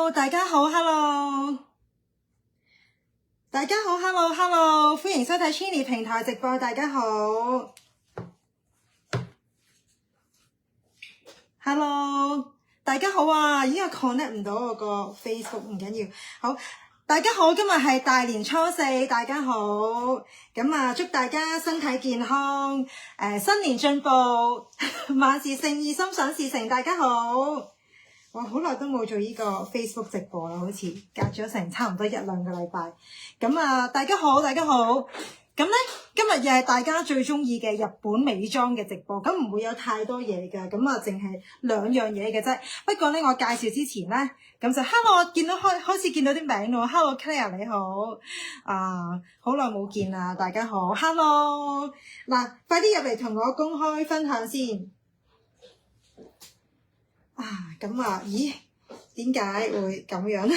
Hello， 大家好 ，Hello， 大家好 ，Hello， 歡迎收睇 Chinny 平台直播，大家好 ，Hello， 大家好啊，依家 connect 唔到我個 Facebook， 唔緊要，好，大家好，今日係大年初四，大家好，咁啊，祝大家身體健康，新年進步，萬事勝意，心想事成，大家好。我好耐都冇做呢個 Facebook 直播啦，好似隔咗成差唔多1-2個禮拜。咁啊，大家好，大家好。咁咧，今日又係大家最中意嘅日本美妝嘅直播，咁唔會有太多嘢㗎，咁啊，淨係2樣嘢嘅啫。不過咧，我介紹之前咧，咁就 Hello， 我見到開始見到啲名咯 ，Hello Claire 你好，好耐冇見啦，大家好 ，Hello， 嗱，快啲入嚟同我公開分享先。咁啊，咦？點解會咁樣？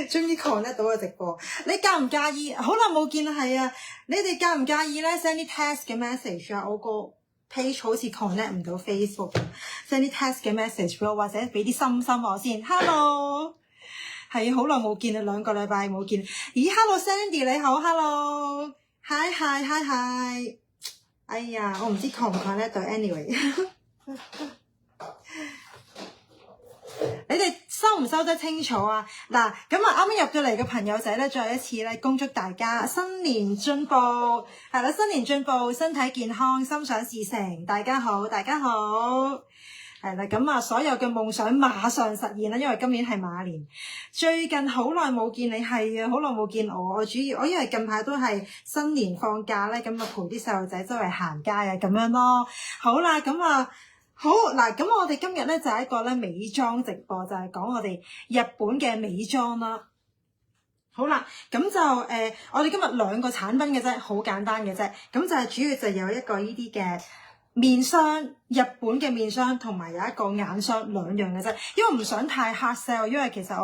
終於 connect 到個直播，你介唔介意？好耐冇見啦，係啊！你哋介唔介意咧 send 啲 test 嘅 message 啊？我個 page 好似 connect 唔到 Facebook，send 啲 test 嘅 message 俾我，或者俾啲心心我先。Hello， 係好耐冇見啦，2個禮拜冇見。咦 ，Hello Sandy 你好 ，Hello，Hi，哎呀，我唔知 connect 唔 connect 到 anyway。你哋收唔收得清楚啊？嗱，咁啊啱啱入到嚟嘅朋友仔咧，再一次咧恭祝大家新年進步，係啦，新年進步，身體健康，心想事成，大家好，大家好，係啦，咁啊所有嘅夢想馬上實現啦，因為今年係馬年，最近好耐冇見你，係啊，好耐冇見我，我因為近排都係新年放假咧，咁啊陪啲細路仔周圍行街啊咁樣咯，好啦，咁啊。好嗱，咁我哋今日咧就係一個咧美妝直播，就係講我哋日本嘅美妝啦。好啦，咁就我哋今日2個產品嘅啫，好簡單嘅啫。咁就係主要就有一個呢啲嘅面霜，日本嘅面霜，同埋有一個眼霜，2樣嘅啫。因為唔想太 hard sell， 因為其實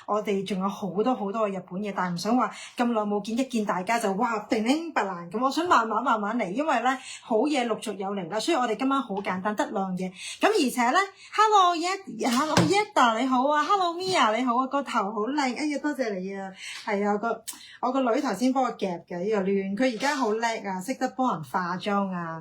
我哋仲有好多嘅日本嘢，但係唔想話咁耐冇見，一見大家就哇叮叮白蘭咁。我想慢慢嚟，因為咧好嘢陸續有嚟啦，所以我哋今晚好簡單，得2樣嘢。咁而且咧 ，Hello Yetta 你好啊 ，Hello Mia 你好啊，個頭好靚，哎呀多謝你啊，係啊我個女頭先幫我夾嘅呢個亂，佢而家好叻啊，識得幫人化妝啊，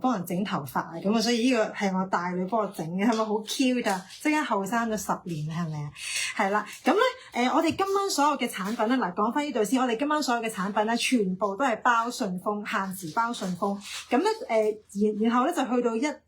幫人整頭髮啊，咁啊，所以呢個係我大女幫我整嘅，係咪好 cute 啊？即刻後生咗10年係咪啊？係啦，咁咧我哋今晚所有嘅產品咧，嗱講翻呢度先，我哋今晚所有嘅產品咧，全部都係包順豐，限時包順豐。咁咧然後咧就去到2月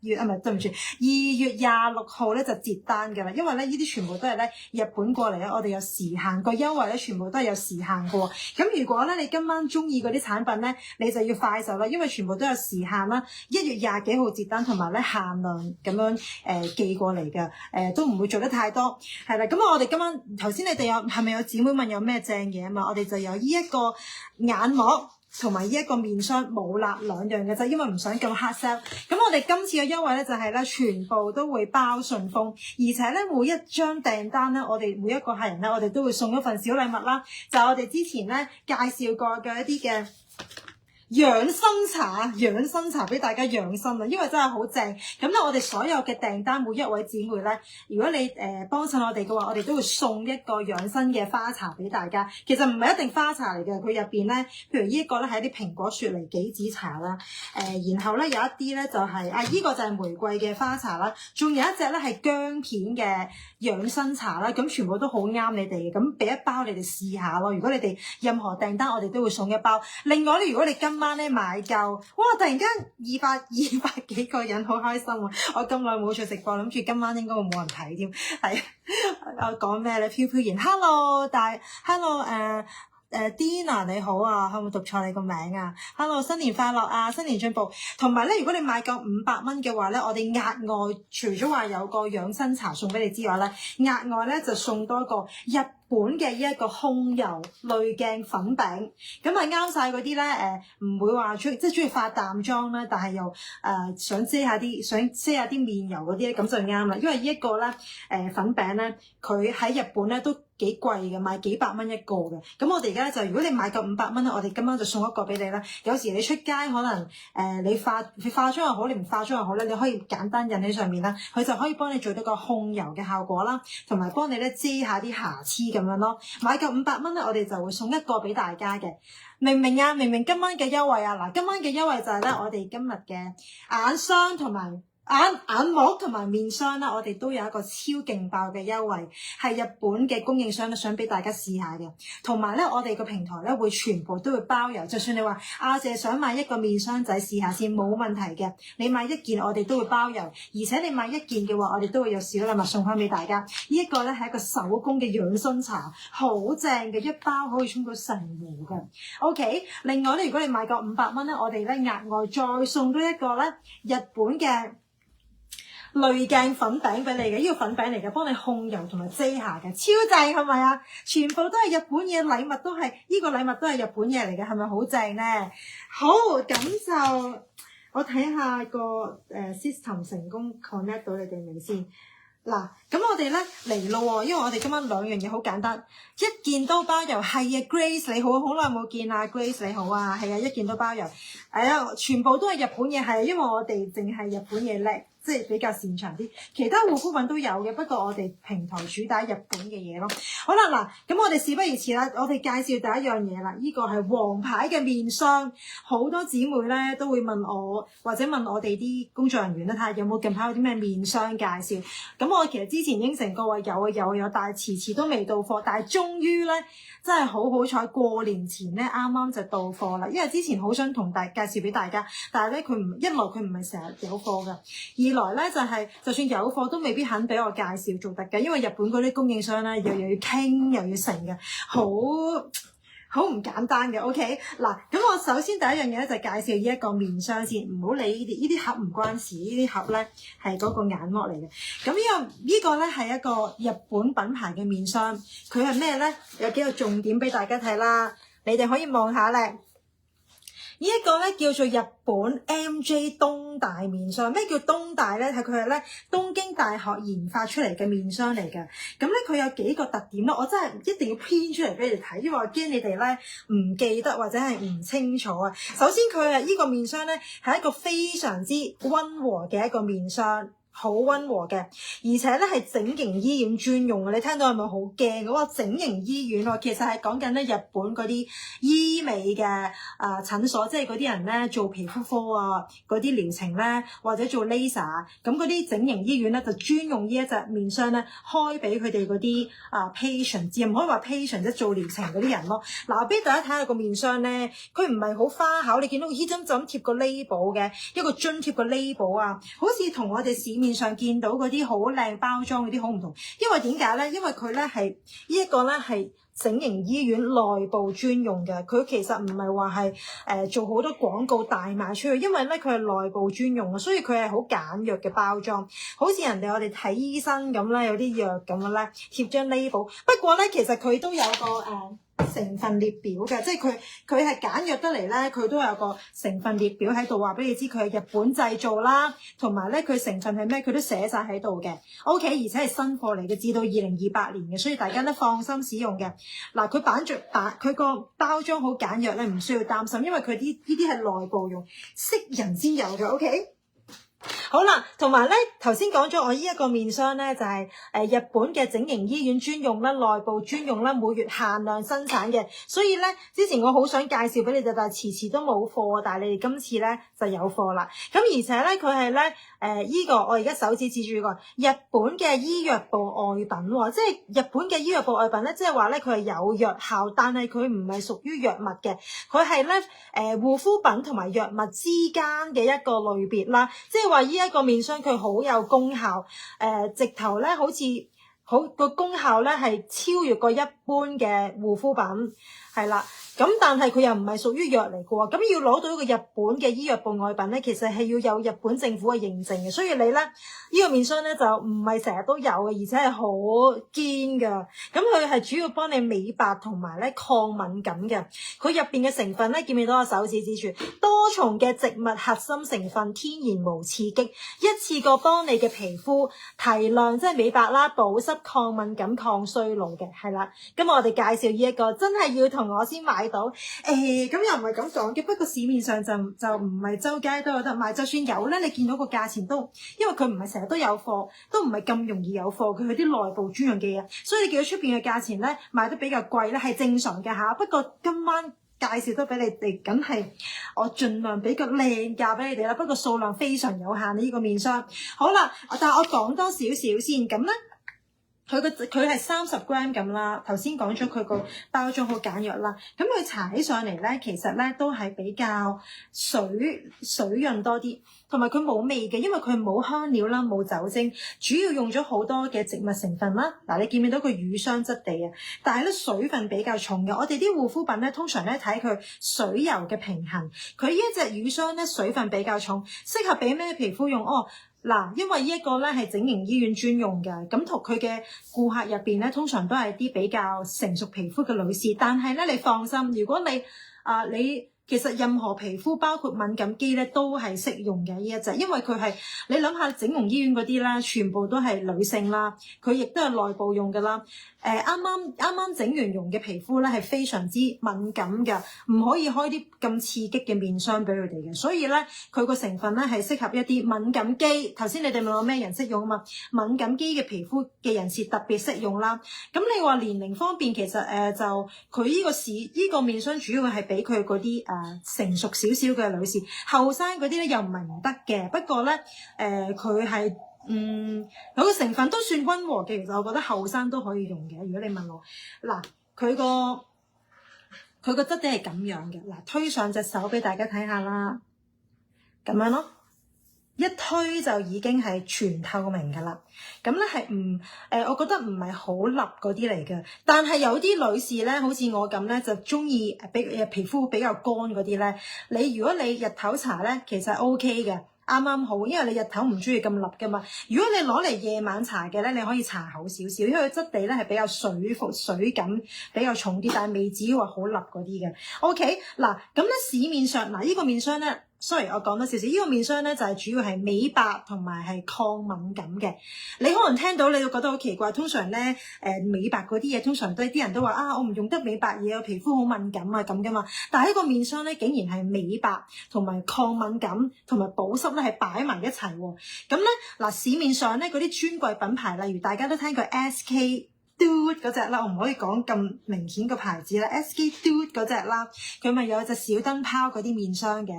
26號咧就截單㗎啦，因為咧呢啲全部都係咧日本過嚟咧，我哋有時限，個優惠咧全部都係有時限嘅喎。咁如果咧你今晚中意嗰啲產品咧，你就要快手啦，因為全部都有時限啦，1月20幾號截單，同埋咧限量咁樣寄過嚟嘅，都唔會做得太多，係啦。咁我哋今晚頭先你哋係咪有姊妹問有咩正嘢啊嘛？我哋就有呢一個眼膜同埋呢一個面霜，冇啦，2樣嘅啫，因為唔想咁 hard sell。咁我哋今次嘅優惠咧就係咧全部都會包順豐，而且咧每一張訂單咧，我哋每一個客人咧，我哋都會送一份小禮物啦，就係我哋之前咧介紹過嘅一啲嘅養生茶俾大家養生啊，因為真係好正。咁咧，我哋所有嘅訂單，每一位姊妹咧，如果你幫襯我哋嘅話，我哋都會送一個養生嘅花茶俾大家。其實唔係一定花茶嚟嘅，佢入邊咧，譬如呢一個咧係一啲蘋果雪梨杞子茶啦，然後咧有一啲咧就係呢個就係玫瑰嘅花茶啦，仲有一隻咧係薑片嘅養生茶啦，咁全部都好啱你哋嘅，咁俾一包你哋試下咯。如果你哋任何訂單，我哋都會送一包。另外咧，如果你今晚咧買夠，哇！突然間200幾個人，好開心啊！我咁耐冇做直播，諗住今晚應該會冇人睇添。係我講咩咧？飄飄然 ，Hello Dina 你好啊，可唔可以讀錯你個名啊 ？Hello 新年快樂啊，新年進步。同埋咧，如果你買夠500蚊嘅話咧，我哋額外除咗話有個養生茶送俾你之外咧，額外咧就送多個日本嘅呢一個控油濾鏡粉餅，咁啊啱晒嗰啲咧唔會話即係中意化淡妝啦，但係又想遮下啲面油嗰啲咧，咁就啱啦。因為呢一個咧粉餅咧，佢喺日本咧都幾貴嘅，賣幾百蚊一個嘅。咁我哋而家咧就，如果你買夠500蚊咧，我哋今晚就送一個俾你啦。有時你出街可能你化妝又好，你唔化妝又好咧，你可以簡單印喺上面啦，佢就可以幫你做到個控油嘅效果啦，同埋幫你咧遮下啲瑕疵咁樣咯。買夠500蚊咧，我哋就會送一個俾大家嘅。明唔明啊？明唔明今晚嘅優惠啊？嗱，今晚嘅優惠就係咧，我哋今日嘅眼霜同埋眼膜同埋面霜啦，我哋都有一個超勁爆嘅優惠，係日本嘅供應商咧，想俾大家試下嘅。同埋咧，我哋個平台咧會全部都會包郵，就算你話阿姐想買一個面霜仔試下先，冇問題嘅。你買一件我哋都會包郵，而且你買一件嘅話，我哋都會有小禮物送翻俾大家。呢一個咧係一個手工嘅養生茶，好正嘅，一包可以沖到成壺嘅。OK， 另外咧，如果你買夠500蚊咧，我哋咧額外再送多一個咧日本嘅濾鏡粉餅俾你嘅，呢個粉餅嚟嘅，幫你控油同埋遮瑕嘅，超正係咪啊？全部都係日本嘢，禮物都係呢個禮物都係日本嘢嚟嘅，係咪好正咧？好，咁就我睇下個system 成功 connect 到你哋未先？嗱，咁我哋咧嚟咯喎，因為我哋今晚2樣嘢好簡單，一件都包郵。係啊 ，Grace 你好，好耐冇見啊 ，Grace 你好啊，係啊，一件都包郵。係啊，全部都係日本嘢，係啊，因為我哋淨係日本嘢叻。即係比較擅長啲，其他護膚品都有嘅，不過我哋平台主打日本嘅嘢咯。好啦，嗱，咁我哋事不宜遲啦，我哋介紹第一樣嘢啦。呢個係王牌嘅面霜，好多姊妹咧都會問我，或者問我哋啲工作人員咧，睇下有冇近排有啲咩面霜介紹。咁我其實之前應承過話有，但係遲都未到貨，但係終於咧真係好彩，過年前咧啱啱就到貨啦。因為之前好想同介紹俾大家，但係咧佢唔係成日有貨㗎，二來咧就係就算有貨都未必肯俾我介紹做得嘅，因為日本嗰啲供應商咧又要傾又要成嘅，好唔簡單嘅。OK， 嗱，咁我首先第一樣嘢咧就介紹呢一個面霜先，唔好理呢啲盒唔關事，呢啲盒咧係嗰個眼膜嚟嘅。咁呢個咧係一個日本品牌嘅面霜，佢係咩咧？有幾個重點俾大家睇啦，你哋可以望下咧。呢一個咧叫做日本 MJ 東大面霜。咩叫東大咧？係佢係咧東京大學研發出嚟嘅面霜嚟嘅。咁咧佢有幾個特點咯，我真係一定要編出嚟俾你哋睇，因為我驚你哋咧唔記得或者係唔清楚啊。首先佢係呢個面霜咧係一個非常之溫和嘅一個面霜。好溫和嘅，而且咧係整形醫院專用嘅。你聽到係咪好驚？嗰個整形醫院喎，其實係講緊咧日本嗰啲醫美嘅診所，即係嗰啲人咧做皮膚科啊嗰啲療程咧，或者做 laser， 咁嗰啲整形醫院咧就專用呢一隻面霜咧開俾佢哋嗰啲patient， 又唔可以話 patient 即係做療程嗰啲人咯。嗱，我俾大家睇下個面霜咧，佢唔係好花巧，你見到依針就咁貼個 label 嘅一個樽貼個 label 啊，好似同我哋市面上見到嗰啲好靚包裝嗰啲好唔同，因為點解咧？因為佢咧係呢一個咧係整形醫院內部專用嘅，佢其實唔係話係做好多廣告大賣出去，因為咧佢係內部專用嘅，所以佢係好簡約嘅包裝，好似人哋我哋睇醫生咁咧，有啲藥咁嘅咧貼張 label。不過咧，其實佢都有個成分列表嘅，即係佢係簡約得嚟咧，佢都有個成分列表喺度，話俾你知佢係日本製造啦，同埋咧佢成分係咩，佢都寫晒喺度嘅。OK， 而且係新貨嚟嘅，至到2028年嘅，所以大家咧放心使用嘅。嗱，佢個包裝好簡約咧，唔需要擔心，因為佢呢啲係內部用，識人先有嘅。OK。好啦，同埋咧，頭先講咗我呢一個面霜咧，就係日本嘅整形醫院專用啦，內部專用啦，每月限量生產嘅。所以咧，之前我好想介紹俾你哋，但係遲都冇貨，但係你哋今次咧就有貨啦。咁而且咧，佢係咧依個我而家手指指住個日本嘅醫藥部外品喎，即係日本嘅醫藥部外品咧，即係話咧佢係有藥效，但係佢唔係屬於藥物嘅，佢係咧護膚品同埋藥物之間嘅一個類別啦，即係話呢一個面霜佢好有功效，直頭咧好似個功效咧係超越過一般嘅護膚品，係啦。咁但係佢又唔係屬於藥嚟嘅喎，咁要攞到一個日本嘅醫藥部外品咧，其實係要有日本政府嘅認證嘅，所以你咧呢個面霜咧就唔係成日都有嘅，而且係好堅㗎。咁佢係主要幫你美白同埋咧抗敏感嘅。佢入邊嘅成分咧，見唔見到我手指指住？多重嘅植物核心成分，天然無刺激，一次過幫你嘅皮膚提亮，即係美白啦、保濕、抗敏感、抗衰老嘅，係啦。今日我哋介紹呢一個真係要同我先買到，咁又唔係咁講嘅，不過市面上就唔係周街都有得買，就算有咧，你見到個價錢都，因為佢唔係成日都有貨，都唔係咁容易有貨，佢係啲內部專用嘅嘢，所以你見到出邊嘅價錢咧賣得比較貴咧係正常嘅嚇。不過今晚介紹得俾你哋，梗係我盡量俾個靚價俾你哋啦。不過數量非常有限呢個面霜。好啦，但係我講多少少先，咁咧。佢係30g 咁啦，頭先講咗佢個包裝好簡約啦，咁佢搽起上嚟咧，其實咧都係比較水潤多啲，同埋佢冇味嘅，因為佢冇香料啦，冇酒精，主要用咗好多嘅植物成分啦。嗱，你見唔見到佢乳霜質地啊？但係咧水分比較重嘅，我哋啲護膚品咧通常咧睇佢水油嘅平衡，佢呢一隻乳霜咧水分比較重，適合俾咩皮膚用？嗱，因為呢一個咧係整形醫院專用嘅，咁同佢嘅顧客入邊咧，通常都係啲比較成熟皮膚嘅女士。但係咧，你放心，如果你其實任何皮膚包括敏感肌咧都係適用嘅呢一隻，因為佢係你諗下整容醫院嗰啲啦，全部都係女性啦，佢亦都係內部用㗎啦。啱啱整完容嘅皮膚咧係非常之敏感嘅，唔可以開啲咁刺激嘅面霜俾佢哋嘅，所以咧佢個成分咧係適合一啲敏感肌。頭先你哋問我咩人適用啊嘛？敏感肌嘅皮膚嘅人士特別適用啦。咁你話年齡方面，其實就佢呢個面霜主要係俾佢嗰啲成熟少少嘅女士，後生嗰啲咧又唔係唔得嘅。不過咧佢係佢個成分都算溫和嘅，其實我覺得後生都可以用嘅。如果你問我，嗱佢個質地係咁樣嘅，嗱推上隻手俾大家睇下啦，咁樣咯，一推就已經係全透明㗎啦。咁咧係我覺得唔係好立嗰啲嚟嘅，但係有啲女士咧，好似我咁咧，就中意皮膚比較乾嗰啲咧。如果你日頭搽咧，其實 OK 嘅。啱啱好，因為你日頭唔中意咁立噶嘛。如果你攞嚟夜晚搽嘅咧，你可以搽厚少少，因為佢質地咧係比較水感比較重啲，但係未至於話好立嗰啲嘅。OK， 嗱咁咧市面上呢個面霜咧。sorry， 我講多少少，呢個面霜咧就係主要係美白同埋係抗敏感嘅。你可能聽到你會覺得好奇怪，通常咧美白嗰啲嘢，通常都啲人都話我唔用得美白嘢，我皮膚好敏感啊咁噶嘛。但係呢個面霜咧竟然係美白同埋抗敏感同埋保濕咧係擺埋一齊喎。咁咧嗱，市面上咧嗰啲專櫃品牌，例如大家都聽過 SK-DOOD 嗰隻啦，我唔可以講咁明顯個牌子啦。SK-DOOD 嗰隻啦，佢咪有隻小燈泡嗰啲面霜嘅，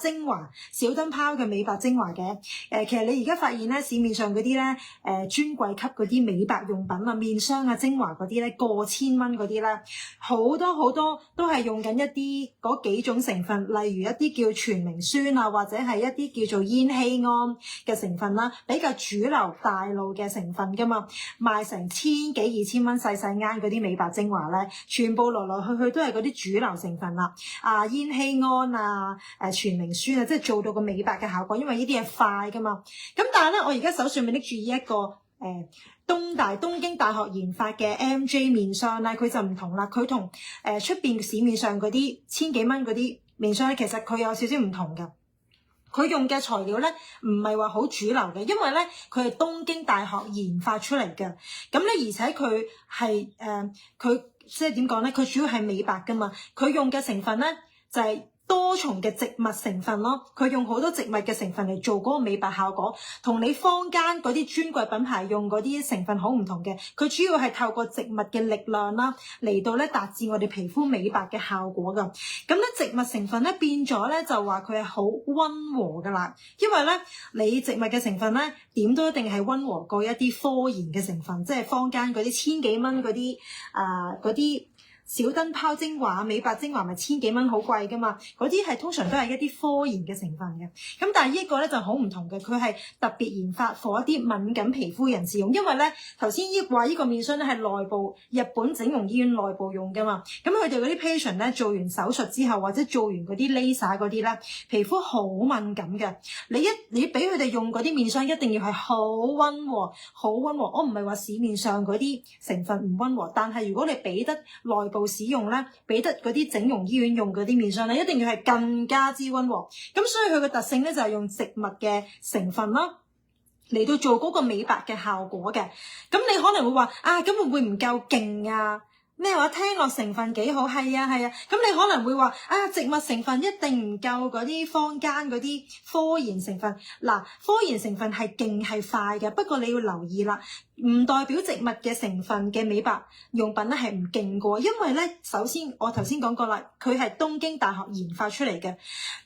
精華小燈泡嘅美白精華嘅。其實你而家發現咧，市面上嗰啲咧專櫃級嗰啲美白用品啊、面霜啊、精華嗰啲咧，過千蚊嗰啲咧，好多都係用緊一啲嗰幾種成分，例如一啲叫全明酸啊，或者係一啲叫做煙酰胺嘅成分啦，比較主流大路嘅成分噶嘛，賣成千幾2000蚊細啱嗰啲美白精華咧，全部來來去去都係嗰啲主流成分啦，煙酰胺啊、全明酸啊，即係做到個美白嘅效果，因為呢啲係快噶嘛。咁但係咧，我而家手上面拎住呢一個東京大學研發嘅 MJ 面霜咧，佢就唔同啦，佢同出邊市面上嗰啲千幾蚊嗰啲面霜咧，其實佢有少少唔同嘅。佢用嘅材料咧唔係話好主流嘅，因為咧佢係東京大學研發出嚟嘅。咁咧而且佢係佢即係點講咧？佢主要係美白噶嘛。佢用嘅成分咧就係多重嘅植物成分咯。佢用好多植物嘅成分嚟做嗰個美白效果，同你坊間嗰啲專櫃品牌用嗰啲成分好唔同嘅。佢主要係透過植物嘅力量啦，嚟到咧達至我哋皮膚美白嘅效果噶。咁咧植物成分咧變咗咧就話佢係好溫和噶啦，因為咧你植物嘅成分咧點都一定係溫和過一啲科研嘅成分，即係坊間嗰啲千幾蚊嗰啲小燈泡精華、美白精華咪千幾蚊好貴噶嘛，嗰啲係通常都係一啲科研嘅成分嘅。咁但係呢個咧就好唔同嘅，佢係特別研發 for 一啲敏感皮膚人士用，因為咧頭先話呢個面霜咧係內部日本整容醫院內部用噶嘛，咁佢哋嗰啲 patient 咧做完手術之後或者做完嗰啲 laser 嗰啲咧，皮膚好敏感嘅，你俾佢哋用嗰啲面霜一定要係好溫和，好溫和。我唔係話市面上嗰啲成分唔溫和，但係如果你俾得內部使用咧，比得嗰啲整容醫院用嗰啲面霜咧，一定要係更加之溫和。咁所以佢嘅特性咧就係用植物嘅成分啦，嚟到做嗰個美白嘅效果嘅。咁你可能會話啊，咁會唔會唔夠勁啊？咩話聽落成分幾好？係啊，咁你可能會話啊，植物成分一定唔夠嗰啲坊間嗰啲科研成分。嗱，科研成分係勁係快嘅，不過你要留意啦，唔代表植物嘅成分嘅美白用品咧係唔勁過，因為咧首先我頭先講過啦，佢係東京大學研發出嚟嘅，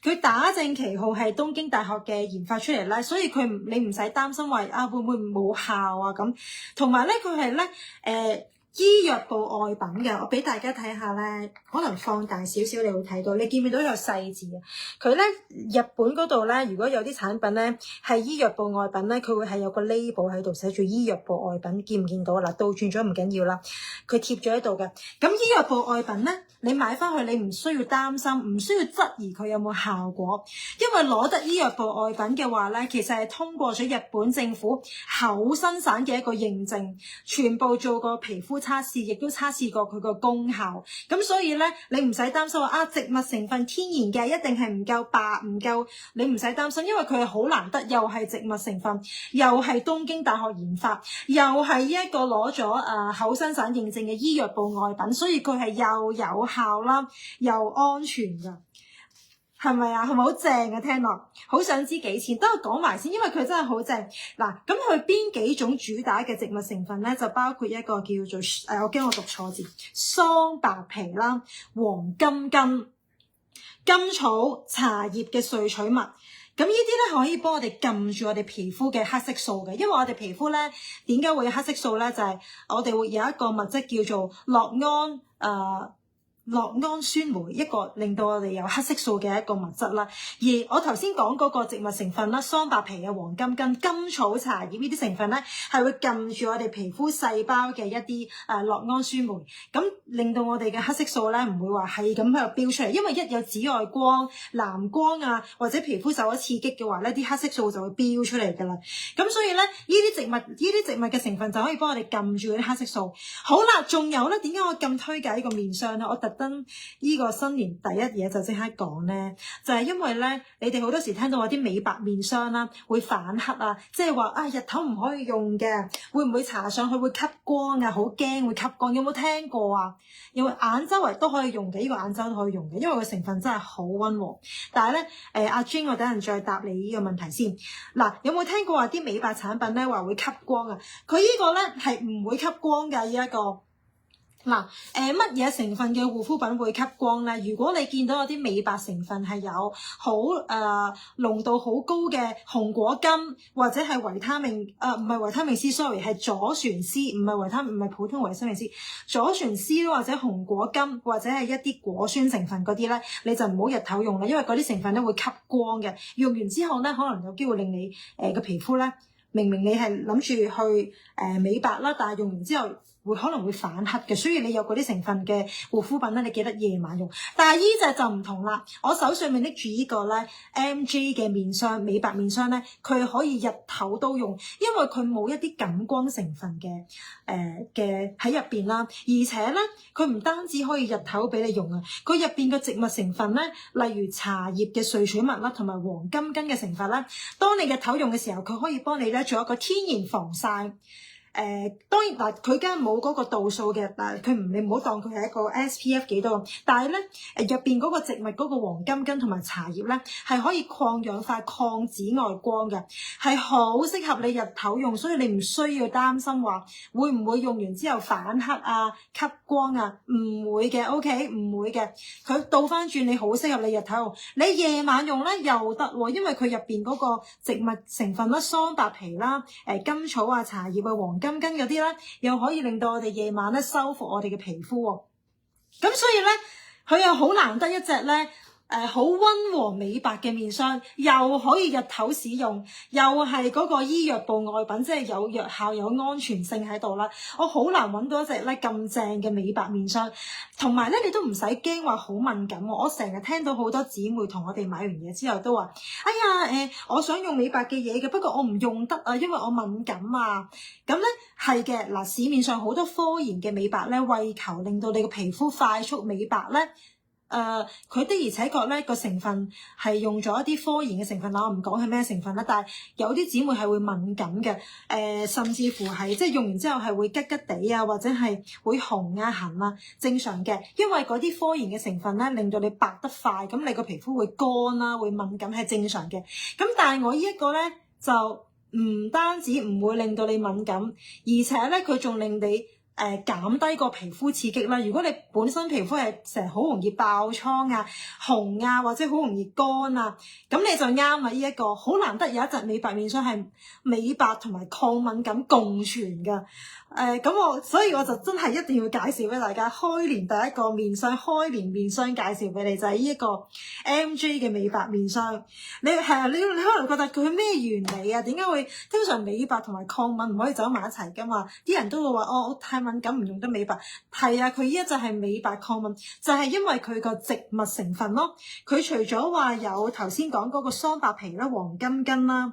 佢打正旗號係東京大學嘅研發出嚟咧，所以你唔使擔心話啊會唔會冇效啊咁，同埋咧佢係咧醫藥部外品嘅，我俾大家睇下咧，可能放大少少你會睇到，你見唔見到有細字啊？佢咧日本嗰度咧，如果有啲產品咧係醫藥部外品咧，佢會係有個 label 喺度寫住醫藥部外品，見唔見到啊？嗱，倒轉咗唔緊要啦，佢貼咗喺度嘅。咁醫藥部外品咧，你買翻去你唔需要擔心，唔需要質疑佢有冇效果，因為攞得醫藥部外品嘅話咧，其實係通過咗日本政府厚生省嘅一個認證，全部做過皮膚測試，亦都測試過佢個功效。咁所以咧，你唔使擔心話啊，植物成分天然嘅一定係唔夠白唔夠，你唔使擔心，因為佢係好難得，又係植物成分，又係東京大學研發，又係一個攞咗厚生省認證嘅醫藥部外品，所以佢係又有效啦，又安全噶。係咪啊？係咪好正啊？聽落好想知幾錢，等我講埋先，因為佢真係好正。嗱，咁佢邊幾種主打嘅植物成分咧？就包括一個叫做我驚我讀錯字，桑白皮啦、黃金根、甘草、茶葉嘅萃取物。咁呢啲咧可以幫我哋撳住我哋皮膚嘅黑色素嘅，因為我哋皮膚咧點解會有黑色素咧？就係我哋會有一個物質叫做酪氨酸酶，一個令到我哋有黑色素嘅一個物質啦。而我頭先講嗰個植物成分啦，桑白皮啊、黃金根、甘草、茶葉呢啲成分咧，係會撳住我哋皮膚細胞嘅一啲酪氨酸酶，咁令到我哋嘅黑色素咧唔會話係咁喺度飆出嚟，因為一有紫外光、藍光啊，或者皮膚受咗刺激嘅話咧，啲黑色素就會飆出嚟噶啦。咁所以咧，呢啲植物嘅成分就可以幫我哋撳住嗰啲黑色素。好啦，仲有咧，點解我咁推介呢個面霜咧？我特登呢個新年第一嘢就即刻講咧，就係因為咧，你哋好多時聽到話啲美白面霜啦會反黑啊，即係話啊日頭唔可以用嘅，會唔會搽上去會吸光啊？好驚會吸光，有冇聽過啊？因為眼周圍都可以用嘅，呢個眼周都可以用嘅，因為個成分真係好溫和。但係咧，阿 Jane 我等陣再答你呢個問題先。嗱，有冇聽過話啲美白產品咧話會吸光啊？佢呢個咧係唔會吸光㗎，呢一個。嗱，乜嘢成分嘅護膚品會吸光咧？如果你見到有啲美白成分係有好濃度好高嘅紅果金，或者係維他命唔係維他命 C， sorry 係左旋 C， 唔係普通維他命 C， 左旋 C 或者紅果金或者係一啲果酸成分嗰啲咧，你就唔好日頭用啦，因為嗰啲成分咧會吸光嘅，用完之後咧可能有機會令你個皮膚咧，明明你係諗住去美白啦，但係用完之後可能會反黑嘅，所以你有嗰啲成分嘅護膚品咧，你記得夜晚用。但係依隻就唔同啦，我手上面拎住呢個咧 MJ 嘅面霜，美白面霜咧，佢可以日頭都用，因為佢冇一啲感光成分嘅喺入邊啦，而且咧佢唔單止可以日頭俾你用啊，佢入邊嘅植物成分咧，例如茶葉嘅萃取物啦，同埋黃金根嘅成分啦，當你日頭用嘅時候，佢可以幫你咧做一個天然防曬。當然嗱，佢梗係冇嗰個度數嘅，但係你唔好當佢係一個 SPF 幾多，但係咧入邊嗰個植物嗰個黃金根同埋茶葉咧係可以抗氧化、抗紫外光嘅，係好適合你日頭用，所以你唔需要擔心話會唔會用完之後反黑啊、吸光啊，唔會嘅 ，OK， 唔會嘅，佢倒翻轉你好適合你日頭用，你夜晚用咧又得喎，因為佢入邊嗰個植物成分啦、桑白皮啦、甘草啊、茶葉啊、黃金根嗰啲咧，又可以令到我哋夜晚咧修復我哋嘅皮膚喎。咁所以咧，佢又好難得一隻咧，好溫和美白嘅面霜，又可以日頭使用，又係嗰個醫藥部外品，即係有藥效有安全性喺度啦。我好難揾到一隻咧咁正嘅美白面霜，同埋咧你都唔使驚話好敏感喎。我成日聽到好多姊妹同我哋買完嘢之後都話：哎呀我想用美白嘅嘢嘅，不過我唔用得啊，因為我敏感啊。咁咧係嘅，嗱，市面上好多科研嘅美白咧，為求令到你個皮膚快速美白咧。佢的而且確咧個成分係用咗一啲科研嘅成分啦，我唔講係咩成分啦，但係有啲姊妹係會敏感嘅，甚至乎係即係用完之後係會吉吉地啊，或者係會紅啊痕啊，正常嘅，因為嗰啲科研嘅成分咧令到你白得快，咁你個皮膚會乾啦，會敏感係正常嘅。咁但係我呢一個咧就唔單止唔會令到你敏感，而且咧佢仲令你減低個皮膚刺激啦。如果你本身皮膚係成日好容易爆瘡啊、紅啊，或者好容易乾啊，咁你就啱啦。呢一個好難得有一隻美白面霜係美白同埋抗敏感共存㗎。所以我就真係一定要介紹俾大家。開年第一個面霜，開年面霜介紹俾你就係呢一個 MJ 嘅美白面霜。你可能覺得佢咩原理啊？點解會通常美白同埋抗敏唔可以走埋一齊㗎嘛？啲人都會話我太敏感唔用得美白。係啊，佢呢一隻係美白抗敏，就係因為佢個植物成分咯。佢除咗話有頭先講嗰個桑白皮啦、黃金根啦、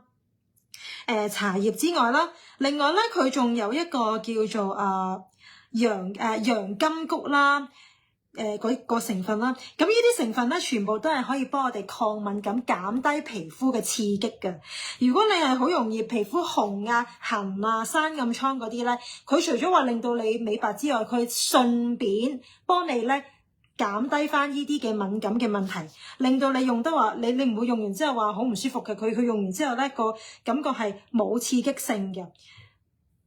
茶葉之外啦，另外咧佢仲有一個叫做洋甘菊啦，嗰個成分啦。咁呢啲成分咧全部都係可以幫我哋抗敏感、減低皮膚嘅刺激嘅。如果你係好容易皮膚紅啊、痕啊、生暗瘡嗰啲咧，佢除咗話令到你美白之外，佢順便幫你咧減低翻呢啲嘅敏感嘅問題，令到你用得話你唔會用完之後話好唔舒服嘅。佢用完之後咧個感覺係冇刺激性嘅，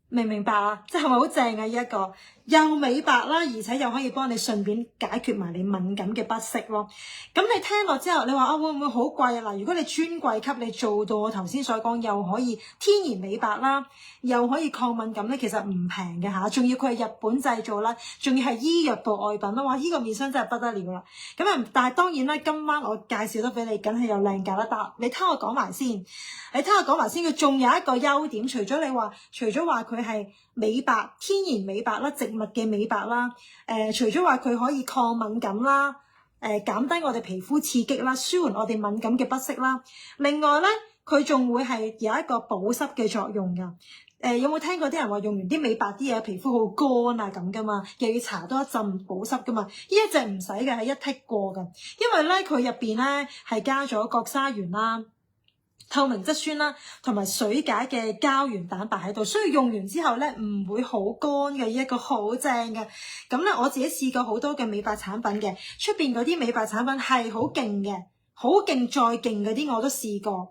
明唔明白啊？即係咪好正啊？呢一個又美白啦，而且又可以幫你順便解決埋你敏感嘅不適咯。咁你聽落之後，你話會唔會好貴啊？嗱，如果你專櫃級你做到我頭先所講，又可以天然美白啦，又可以抗敏感咧，其實唔平嘅嚇。仲要佢係日本製造啦，仲要係醫藥部外品啦。哇！呢個面霜真係不得了啦。咁但係當然啦，今晚我介紹得俾你，梗係有靚價啦。但你聽我講埋先，佢仲有一個優點，除咗話佢係美白、天然美白啦、植物嘅美白啦，除咗話佢可以抗敏感啦，減低我哋皮膚刺激啦，舒緩我哋敏感嘅不適啦。另外咧，佢仲會係有一個保濕嘅作用㗎。有冇聽過啲人話用完啲美白啲嘢，皮膚好乾啊咁噶嘛？又要搽多一陣保濕噶嘛？呢一隻唔使嘅，係一剔過㗎，因為咧佢入邊咧係加咗角鯊原啦、透明質酸啦，同埋水解嘅膠原蛋白喺度，所以用完之後咧唔會好乾嘅，呢一個好正嘅。咁咧我自己試過好多嘅美白產品嘅，出邊嗰啲美白產品係好勁嘅。好勁再勁嗰啲我都試過，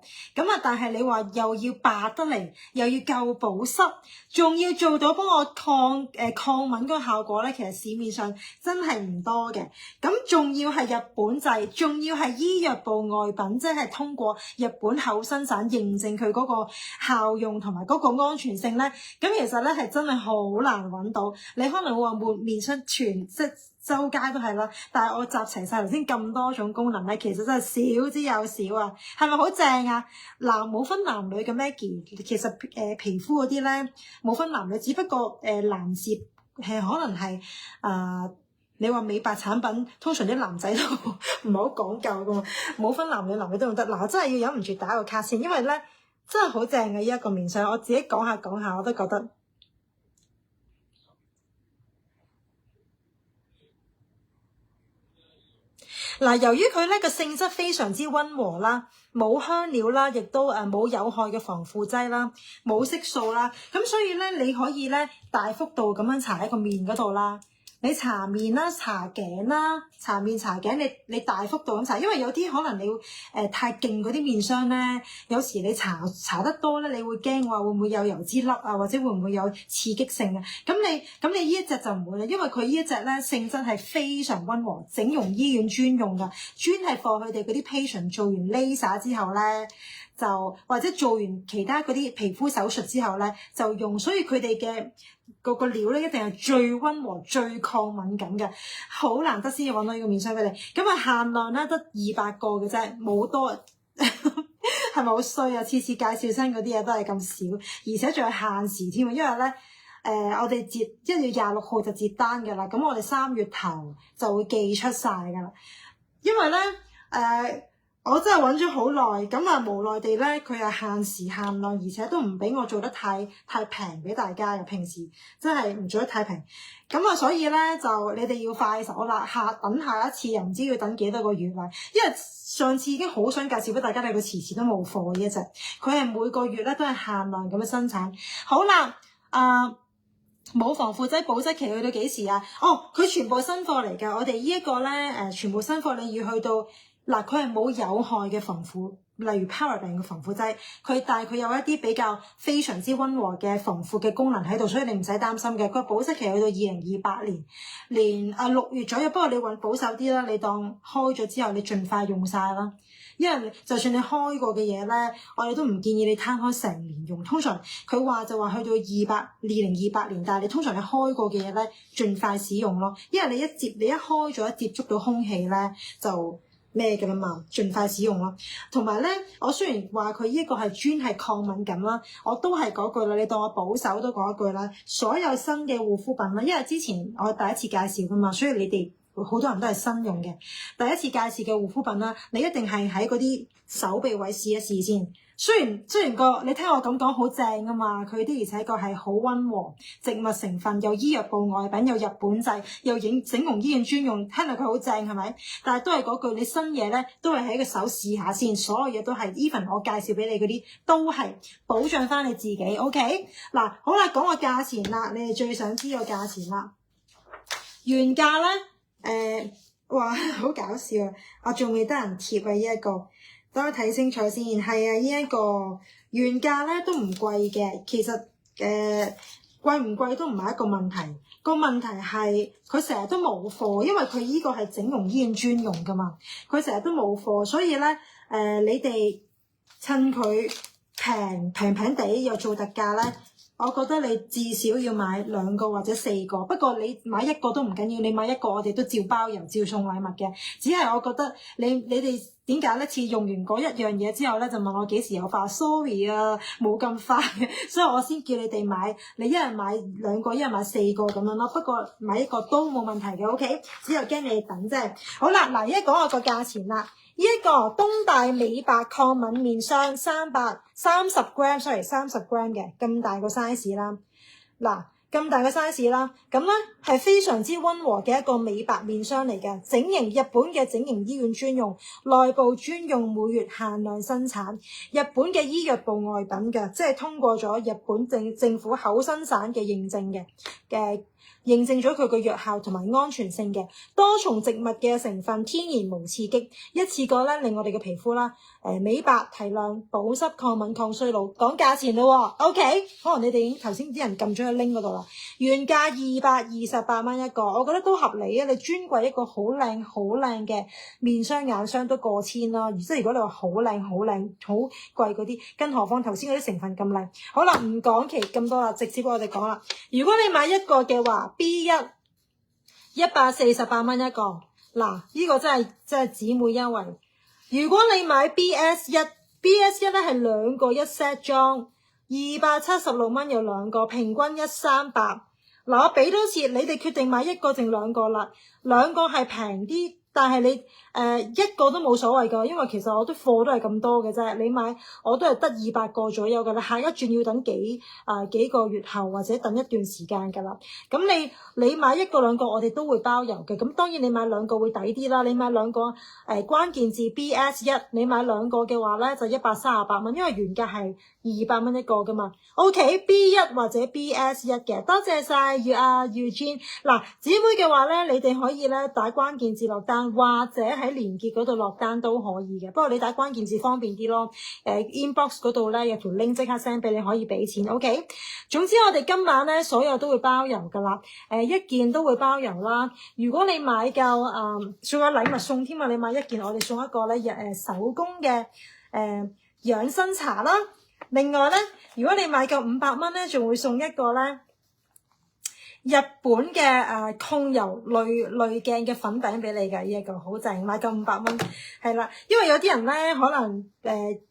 但係你話又要白得嚟，又要夠保濕，仲要做到幫我抗敏嗰個效果咧，其實市面上真係唔多嘅。咁仲要係日本製，仲要係醫藥部外品，即係通過日本口生產認證佢嗰個效用同埋嗰個安全性咧。咁其實咧係真係好難揾到。你可能會話抹面霜即周街都係啦，但係我集齊晒頭先咁多種功能咧，其實真係少之又少啊！係咪好正啊？嗱，冇分男女嘅 Maggie，其實皮膚嗰啲咧冇分男女，只不過男士係可能係你話美白產品，通常啲男仔都唔係好講究噶嘛，冇分男女，男女都用得。嗱，我真係要忍唔住打個卡先，因為咧真係好正嘅呢一個面霜，我自己講下我都覺得。嗱，由於佢咧個性質非常之溫和啦，冇香料啦，亦都冇有害嘅防腐劑啦，冇色素啦，咁所以咧你可以咧大幅度咁樣搽喺個面嗰度啦。你搽面啦、搽頸啦、搽面搽頸，你大幅度咁搽，因為有啲可能你太勁嗰啲面霜咧，有時你搽得多咧，你會驚話會唔會有油脂粒啊，或者會唔會有刺激性啊？咁你呢一隻就唔會啦，因為佢呢一隻咧性質係非常溫和，整容醫院專用噶，專係幫佢哋嗰啲 patient 做完 laser 之後咧，就或者做完其他嗰啲皮膚手術之後咧就用，所以佢哋嘅個料咧一定係最溫和、最抗敏感嘅，好難得先至揾到呢個面霜俾你。咁啊限量咧得200個嘅啫，冇多。係咪好衰啊？次次介紹新嗰啲嘢都係咁少，而且仲有限時添啊！因為咧，我哋截1月26號就截單㗎啦，咁我哋3月頭就會寄出晒㗎啦。因為咧，我真係揾咗好耐，咁啊無奈地咧，佢係限時限量，而且都唔俾我做得太平俾大家嘅。平時真係唔做得太平，咁啊所以咧就你哋要快手啦，等下一次又唔知要等幾多個月啦。因為上次已經好想介紹俾大家，但係佢遲遲都冇貨呢一隻，佢係每個月咧都係限量咁樣生產。好啦，冇防腐劑保質期去到幾時啊？佢全部新貨嚟㗎，我哋呢一個咧全部新貨你要去到。嗱，佢係冇有害嘅防腐，例如 paraben 嘅防腐劑，但係佢有一啲比較非常之溫和嘅防腐嘅功能喺度，所以你唔使擔心嘅。佢保質期去到2028年6月左右，不過你揾保守啲啦，你當開咗之後你盡快用晒啦。因為就算你開過嘅嘢咧，我哋都唔建議你攤開成年用。通常佢話就話去到2028年，但係你通常你開過嘅嘢咧，盡快使用咯。因為你一開咗接觸到空氣咧，就咩嘅啦嘛，盡快使用咯。同埋咧，我雖然話佢呢個係專係抗敏感啦，我都係嗰句啦，你當我保守都講一句啦。所有新嘅護膚品啦，因為之前我第一次介紹噶嘛，所以你哋好多人都係新用嘅。第一次介紹嘅護膚品啦，你一定係喺嗰啲手臂位試一試先。雖然你聽我咁講好正啊嘛，佢的而且確係好溫和，植物成分又醫藥部外品，又日本製，又整容醫院專用，聽落佢好正係咪？但係都係嗰句，你新嘢咧都係喺個手試下先，所有嘢都係 even 我介紹俾你嗰啲都係保障翻你自己。OK 嗱，好啦，講個價錢啦，你哋最想知個價錢啦。原價咧，哇，好搞笑啊！我仲未得人貼啊呢一個。等我睇清楚先，係啊，呢一個原價咧都唔貴嘅，其實貴唔貴都唔係一個問題，個問題係佢成日都冇貨，因為佢呢個係整容醫院專用噶嘛，佢成日都冇貨，所以咧你哋趁佢平地又做特價咧，我覺得你至少要買2個或者4個，不過你買1個都唔緊要，你買1個我哋都照包郵照送禮物嘅，只係我覺得你哋點解咧？次用完嗰一樣嘢之後咧，就問我幾時有貨 ？Sorry 啊，冇咁快，所以我先叫你哋買，你一人買2個，一人買4個咁樣咯。不過買1個都冇問題嘅 ，OK？ 只有驚你哋等啫。好啦，嗱，而家講下個價錢啦。呢一個東大美白抗敏面霜30 gram 嘅咁大個 size 啦，嗱。咁大嘅 size 啦，咁咧係非常之溫和嘅一個美白面霜嚟嘅，日本嘅整形醫院專用，內部專用，每月限量生產，日本嘅醫藥部外品嘅，即係通過咗日本政府口生產嘅認證嘅。認證咗佢個藥效同埋安全性嘅，多重植物嘅成分，天然無刺激，一次過咧令我哋嘅皮膚啦，美白提亮、保濕、抗敏、抗衰老。講價錢咯，OK？ 可能你哋已經頭先啲人撳咗去 link 嗰度啦，原價228蚊一個，我覺得都合理啊！你專櫃一個好靚嘅面霜眼霜都過千啦，即係如果你話好靚好貴嗰啲，更何況頭先嗰啲成分咁靚。好啦，唔講其咁多啦，直接我哋講啦。如果你買1個嘅話，B1 148蚊一個，嗱，呢個真係姊妹優惠。如果你買 BS1 咧係2個一 set 裝，276蚊有2個，平均138。嗱，我俾多次，你哋決定買1個定2個啦。2個係平啲，但係你1個都冇所謂噶，因為其實我啲貨都係咁多嘅啫。你買我都係得200個左右噶啦，下一轉要等幾個月後或者等一段時間噶啦。咁你買1個2個我哋都會包郵嘅。咁當然你買2個會抵啲啦。你買2個關鍵字 BS1，你買2個嘅話咧就138蚊，因為原價係200蚊一個噶嘛。OK， B1 或者 BS1 嘅，多謝晒Eugene。嗱，姊妹嘅話咧，你哋可以咧打關鍵字落單，或者喺連結嗰度落單都可以嘅。不過你打關鍵字方便啲咯。inbox 嗰度咧有條 link 即刻 send 俾你，可以俾錢。OK， 總之我哋今晚咧所有都會包郵噶啦。1件都會包郵啦。如果你買夠仲有禮物送添啊！你買1件，我哋送一個咧手工嘅養生茶啦。另外咧，如果你買夠500蚊咧，仲會送一個咧日本嘅控油濾鏡嘅粉餅俾你㗎，呢一個好正，買夠500蚊，係啦。因為有啲人咧可能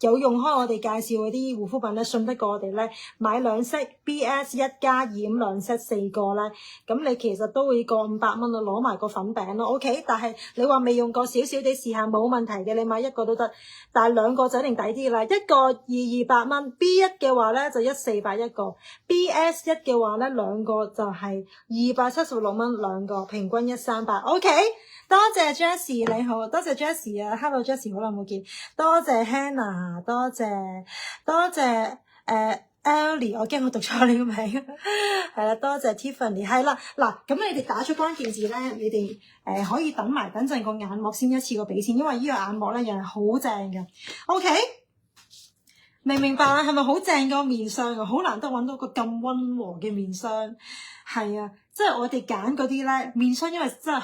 有用開我哋介紹嗰啲護膚品咧，信得過我哋咧，買2 set BS1+2咁2 set 4個咧，咁你其實都會過500蚊咯，攞埋個粉餅咯 ，OK。但係你話未用過少少地試下冇問題嘅，你買1個都得，但係2個就一定抵啲啦，一個200蚊 B1 嘅話咧就1,400一個 ，BS1 嘅話咧2個就係276蚊2個，平均1,300。OK， 多謝 Jessie 你好，多謝 Jessie 啊 ，Hello Jessie 好耐冇見，多謝 Hannah， 多謝Ellie， 我驚我讀錯你個名，係啦，多謝 Tiffany， 係啦，嗱，咁你哋打出關鍵字咧，你哋可以等陣個眼膜先一次過俾錢，因為呢個眼膜咧又係好正嘅 ，OK。明白啊？係咪好正個面霜啊？好難得揾到個咁溫和嘅面霜，係啊，即係我哋揀嗰啲咧面霜，因為真係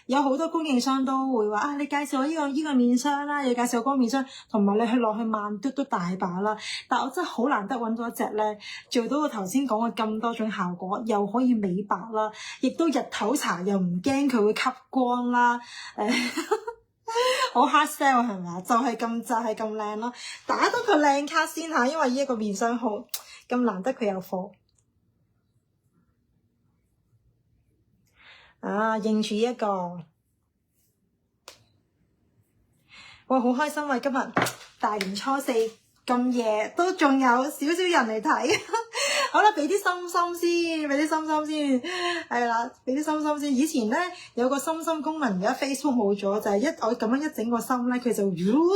有好多供應商都會話你介紹我呢個面霜啦，又介紹我嗰個面霜，同埋你去落去萬嘟都大把啦。但我真係好難得揾到一隻咧，做到我頭先講嘅咁多種效果，又可以美白啦，亦都日頭搽又唔驚佢會吸光啦，好 hard sell 係咪啊？就係咁靚咯，打多個靚卡先吓，因為呢一個面霜好咁難得佢有貨啊！認住一個，哇好開心啊！今日大年初四咁夜都仲有少少人嚟睇，好啦，俾啲心先，係啦，俾啲心先。以前咧有個心功能，而家 Facebook 冇咗，就係我咁樣一整個心咧，佢就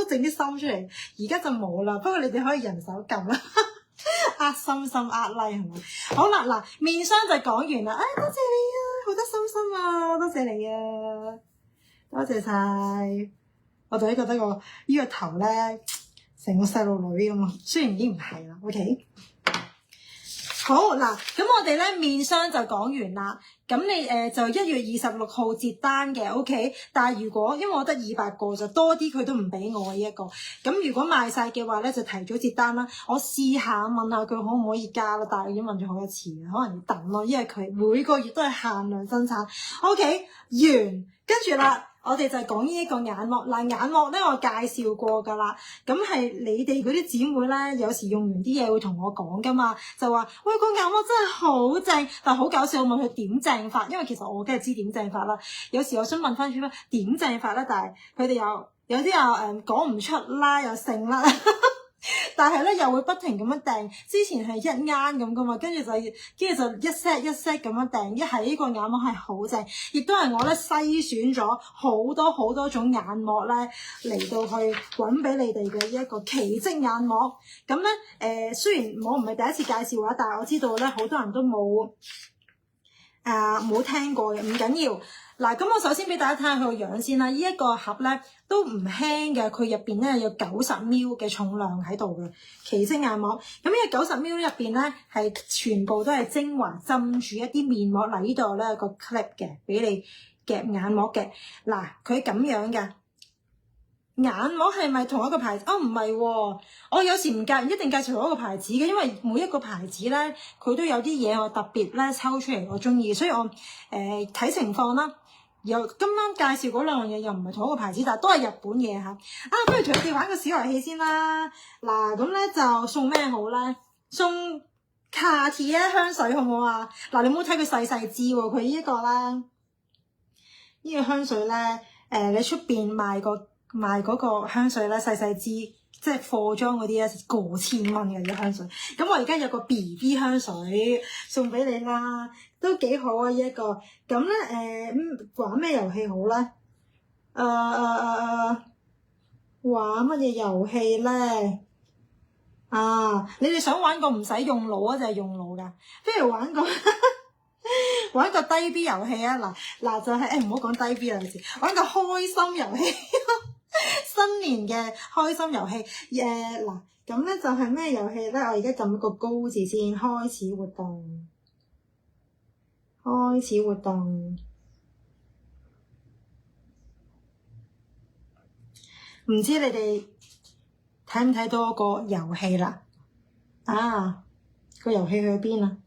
整啲心出嚟。而家就冇啦，不過你哋可以人手撳啦，壓心壓 like 係咪？好啦，嗱，面霜就講完啦。多謝你啊，好多心啊，多謝你啊，多謝晒。我就覺得呢個頭咧，成個細路女咁啊，雖然已經唔係啦 ，OK。好嗱，咁我哋咧面霜就講完啦。咁你就1月26號截單嘅 ，OK。但係如果因為我得200個就多啲，佢都唔俾我呢一個。咁如果賣晒嘅話咧，就提早截單啦。我試下問下佢可唔可以加啦，但係已經問咗好多次，可能要等咯，因為佢每個月都係限量生產。OK， 完，跟住啦。我哋就係講呢一個眼膜，眼膜咧我介紹過㗎啦，咁係你哋嗰啲姊妹咧，有時用完啲嘢會同我講㗎嘛，就話喂個眼膜真係好正，但係好搞笑，我問佢點正法，因為其實我梗係知點正法啦，有時我想問翻佢點正法咧，但係佢哋有啲又講唔出啦，又剩啦。但係咧又會不停咁樣訂，之前係1啱咁噶嘛，跟住就一 set 咁樣訂，一係呢個眼膜係好正，亦都係我咧篩選咗好多種眼膜咧嚟到去揾俾你哋嘅一個奇蹟眼膜。咁咧雖然我唔係第一次介紹啊，但係我知道咧好多人都冇聽過嘅，唔緊要。嗱，咁我首先俾大家睇下佢個樣先啦。呢一個盒咧都唔輕嘅，佢入邊咧有90 ml 嘅重量喺度嘅奇蹟眼膜。咁呢個90 ml 入邊咧係全部都係精華浸住一啲面膜。嗱，呢度咧有個 clip 嘅俾你夾眼膜嘅。嗱，佢咁樣嘅眼膜係咪同一個牌子？唔係喎，我有時唔一定介紹同一個牌子嘅，因為每一個牌子咧佢都有啲嘢我特別咧抽出嚟我中意，所以我睇情況啦。今晚介紹嗰兩樣嘢又唔係同一個牌子，但係都係日本嘢嚇。不如同你哋玩個小遊戲先啦。嗱，咁咧就送咩好咧？送卡地亞香水好唔好啊？嗱，你唔好睇佢細支喎，佢呢一個咧，呢個香水咧，你出邊賣嗰個香水咧細支，即係貨裝嗰啲咧過千蚊嘅啲香水。咁我而家有個 BB 香水送俾你啦。都幾好啊！呢一個咁咧，玩咩遊戲好咧？玩乜嘢遊戲咧？你哋想玩個唔使用腦啊，定係用腦㗎？不如玩個玩個低 B 遊戲啊！嗱就係唔好講低 B 啊，玩個開心遊戲，新年嘅開心遊戲。嗱咁咧就係咩遊戲咧？我而家撳個高字先，開始活動。開始活動，唔知你哋睇唔睇到個遊戲啦？個遊戲去邊啊？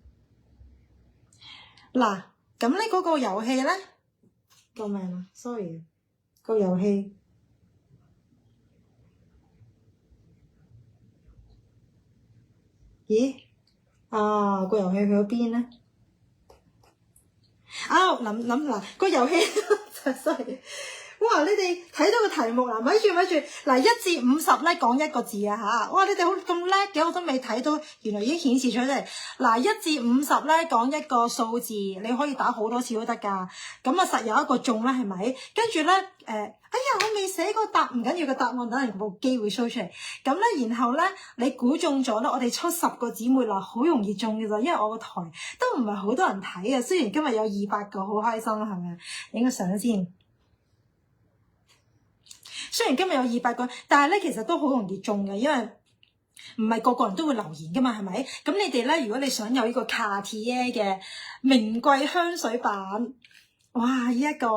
嗱，咁呢嗰個遊戲咧，救命啊 ！sorry， 個遊戲，咦？個遊戲去咗邊咧？諗嗱，個遊戲，sorry。哇！你哋睇到個題目啦，咪住，嗱，1至50咧講一個字啊嚇！哇！你哋好咁叻嘅，我都未睇到，原來已經顯示出嚟。嗱，1至50咧講一個數字，你可以打好多次都得㗎。咁啊，實有一個中啦，係咪？跟住咧，哎呀，我未寫個答，唔緊要，個答案等人部機會 show 出嚟。咁咧，然後咧，你估中咗咧，我哋出10個姊妹啦，好容易中嘅咋，因為我個台都唔係好多人睇啊。雖然今日有200個，好開心啊，係咪？影個相先。雖然今日有200個，但係咧其實都好容易中嘅，因為唔係個個人都會留言噶嘛，係咪？咁你哋咧，如果你想有呢個 Cartier 嘅名貴香水版，哇！呢一個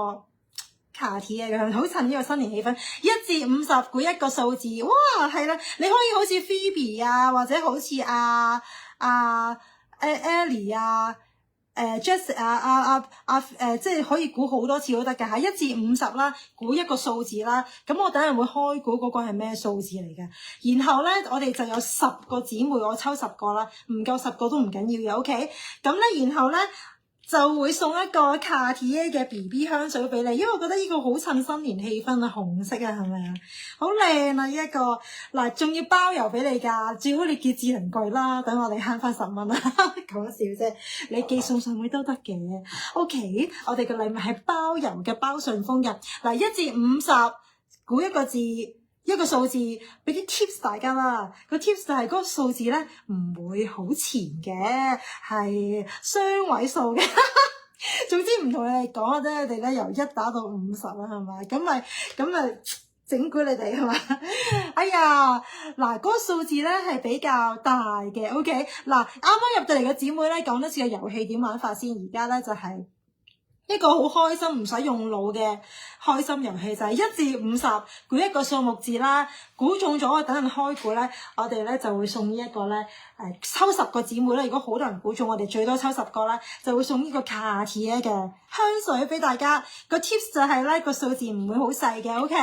Cartier 嘅好襯呢個新年氣氛。1至50估一個數字，哇！係啦，你可以好似 Phoebe 啊，或者好似Ellie 啊。Jess 即係可以估好多次都得㗎嚇，1至50啦，估一個數字啦。咁我等陣會開估嗰個係咩數字嚟嘅。然後咧，我哋就有10個姊妹，我抽10個啦，唔夠10個都唔緊要嘅。OK，咁咧，然後咧就會送一個 Cartier 嘅 BB 香水俾你，因為我覺得呢個好襯新年氣氛啊，紅色啊，係咪啊？好靚啊！呢一個嗱，仲要包郵俾你㗎，最好你寄智能櫃啦，等我哋慳翻10蚊啦，講笑啫，你寄送上去都得嘅。OK， 我哋嘅禮物係包郵嘅，包順豐嘅。嗱，1至50，估一個字。一個數字，俾啲 tips 大家啦。個 tips 就係嗰個數字咧，唔會好前嘅，係雙位數嘅。總之唔同你哋講啫，你哋咧由1打到50啦，係咪？咁咪整蠱你哋係嘛？哎呀，嗱，嗰個數字咧係比較大嘅。OK，嗱，啱啱入到嚟嘅姊妹咧，講多次個遊戲點玩法先。而家咧就係一個好開心唔使用腦嘅開心遊戲，就係1至50估一個數目字啦，估中咗等陣開估咧，我哋咧就會送呢一個咧抽10個姊妹咧，如果好多人估中，我哋最多抽10個啦，就會送呢個 Cartier 嘅香水俾大家。個 tips 就係咧個數字唔會好細嘅 ，OK，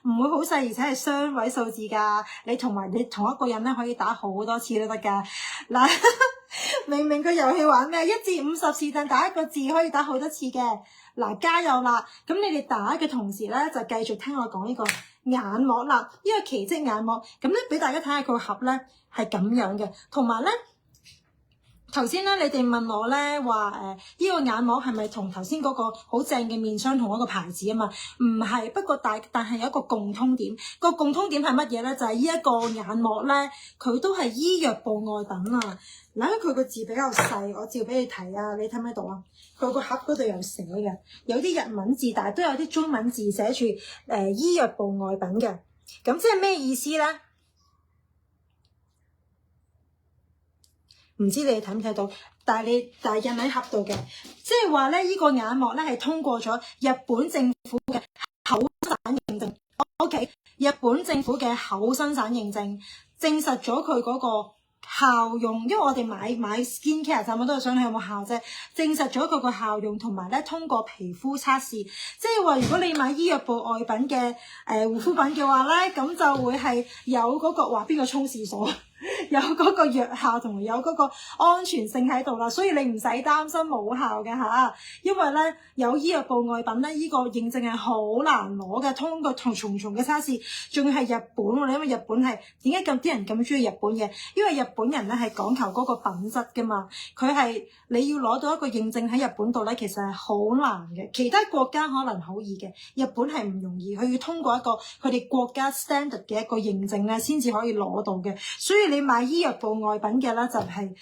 唔會好細，而且係雙位數字㗎。你同一個人咧可以打好多次都得㗎。嗱。明明個遊戲玩咩？1至50是但打一個字可以打好多次嘅。嗱，加油啦！咁你哋打嘅同時咧，就繼續聽我講呢個眼膜啦。呢個奇蹟眼膜，咁咧俾大家睇下個盒咧係咁樣嘅，同埋咧頭先咧你哋問我咧話呢個眼膜係咪同頭先嗰個好正嘅面霜同一個牌子啊嘛？唔係，不過但係有一個共通點，個共通點係乜嘢咧？就係呢一個眼膜咧，佢都係醫藥部外品啊！嗱，佢個字比較細，我照俾你睇啊！你睇唔睇到啊？佢個盒嗰度有寫嘅，有啲日文字，但係都有啲中文字寫住醫藥部外品嘅。咁即係咩意思咧？唔知你哋睇唔睇到？但係印喺盒度嘅，即係話咧，呢個眼膜咧係通過咗日本政府嘅口生產認證。OK， 日本政府嘅口生產認證證實咗佢嗰個效用，因為我哋買 skin care 產品都係想睇有冇效啫。證實咗佢個效用，同埋咧通過皮膚測試，即係話如果你買醫藥部外品嘅護膚品嘅話咧，咁就會係有嗰個話邊個沖廁所有嗰個藥效同埋有嗰個安全性喺度啦，所以你唔使擔心冇效嘅嚇，因為咧有醫藥部外品咧，呢個認證係好難攞嘅，通過重重嘅測試，仲要係日本喎，因為日本係點解咁啲人咁中意日本嘢？因為日本人咧係講求嗰個品質噶嘛，佢係你要攞到一個認證喺日本度咧，其實係好難嘅，其他國家可能好易嘅，日本係唔容易，佢要通過一個佢哋國家 standard 嘅一個認證咧，先至可以攞到嘅，所以你買醫藥部外品嘅咧就係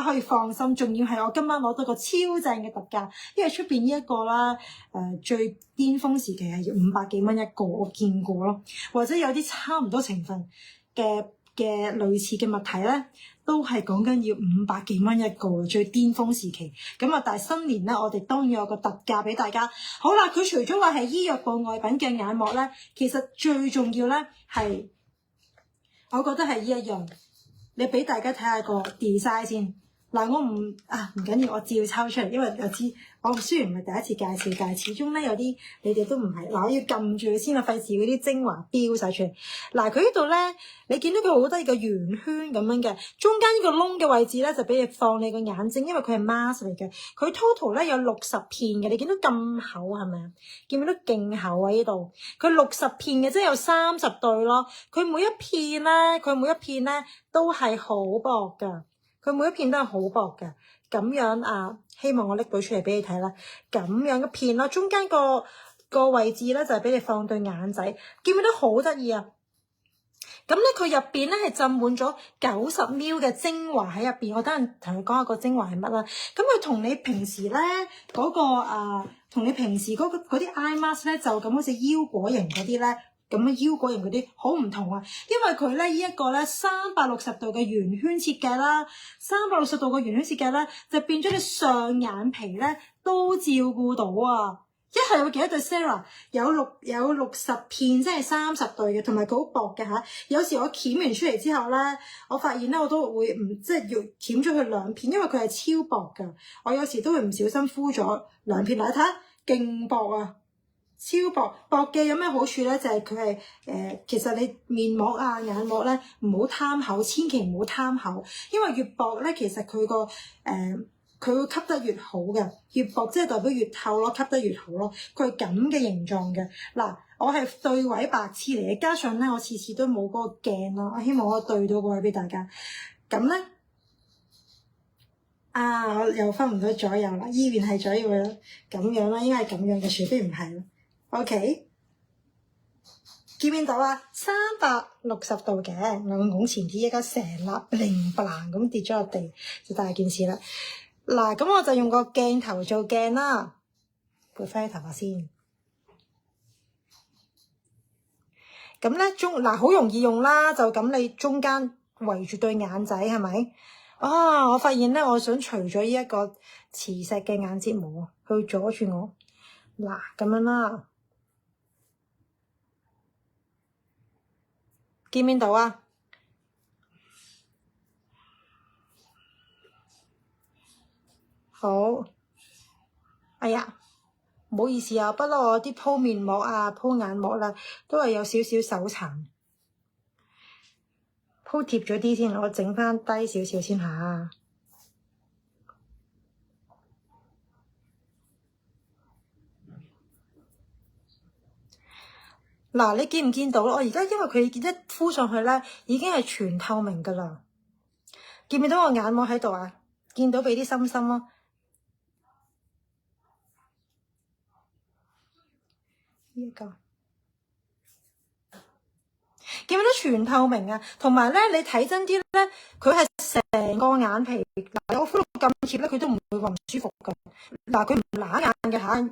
可以放心，仲要係我今晚攞到個超正嘅特價，因為出邊呢一個啦最巔峰時期係要500幾蚊一個，我見過咯，或者有啲差唔多成分嘅類似嘅物體咧，都係講緊要500幾蚊一個最巔峰時期。咁啊，但係新年咧，我哋當然有個特價俾大家。好啦，佢除咗話係醫藥部外品嘅眼膜咧，其實最重要咧係，我覺得係呢一樣。你俾大家睇下個 design 先，嗱，唔緊要，我照抽出嚟，因為我知我雖然唔係第一次介紹，但係始終咧有啲你哋都唔係。嗱，我要撳住佢先啊，費事嗰啲精華飆晒出嚟。嗱，佢呢度咧，你見到佢好得意個圓圈咁樣嘅，中間呢個窿嘅位置咧就俾你放你個眼睛，因為佢係 mask 嚟嘅。佢 total 咧有60片嘅，你見到咁厚係咪啊？見唔見到勁厚喺呢度？佢60片嘅，即係有30對咯。佢每一片咧都係好薄㗎。佢每一片都係好薄嘅，咁樣啊，希望我拎到出嚟俾你睇啦。咁樣嘅片啦，中間個位置咧就係俾你放對眼仔，見唔見到好得意啊？咁咧佢入邊咧係浸滿咗90ml嘅精華喺入邊。我等陣同你講下個精華係乜啦。咁佢同你平時咧嗰同你平時嗰啲 eye mask 咧就咁好似腰果型嗰啲咧。咁嘅腰果型嗰啲好唔同啊，因為佢咧呢一個咧360度嘅圓圈設計啦，360度嘅圓圈設計咧就變咗你上眼皮咧都照顧到啊！一係有幾多對 Sarah？ 有60片，即係30對嘅，同埋佢好薄嘅嚇。有時我鉗完出嚟之後咧，我發現咧我都會即係要鉗咗佢2片，因為佢係超薄㗎。我有時都會唔小心敷咗2片，嚟睇下勁薄啊！超薄嘅有咩好處咧？就係佢係其實你面膜啊、眼膜咧唔好貪厚，千祈唔好貪厚，因為越薄咧，其實佢會吸得越好嘅，越薄即係代表越透咯，吸得越好咯。佢係咁嘅形狀嘅。嗱，我係對位白痴嚟嘅，加上咧我次次都冇嗰個鏡咯，我希望我對到個位俾大家。咁咧我又分唔到左右啦，依邊係左右啦，咁樣啦，應該係咁樣嘅，除非唔係啦。OK， 見唔見到啊？360度嘅，我拱前啲，一家成粒零唪唥咁跌咗落地，就大件事啦。嗱，咁我就用個鏡頭做鏡啦，撥翻啲頭髮先。咁咧好容易用啦，就咁你中間圍住對眼仔係咪？我發現咧，我想除咗呢一個磁石嘅眼睫毛，佢阻住我。嗱，咁樣啦。見唔見到啊？好，哎呀，唔好意思啊，不嬲我啲鋪面膜啊、鋪眼膜啦，都係有少少手殘，鋪貼咗啲先，我整翻低少少先下。嗱，你見唔見到？我而家因為佢一敷上去咧，已經係全透明噶啦。見唔見到我眼膜喺度啊？見到俾啲心心咯。呢個見唔見到全透明啊？同埋咧，你睇真啲咧，佢係成個眼皮。嗱，我敷到咁貼咧，佢都唔會話唔舒服噶。嗱，佢唔乸眼嘅嚇，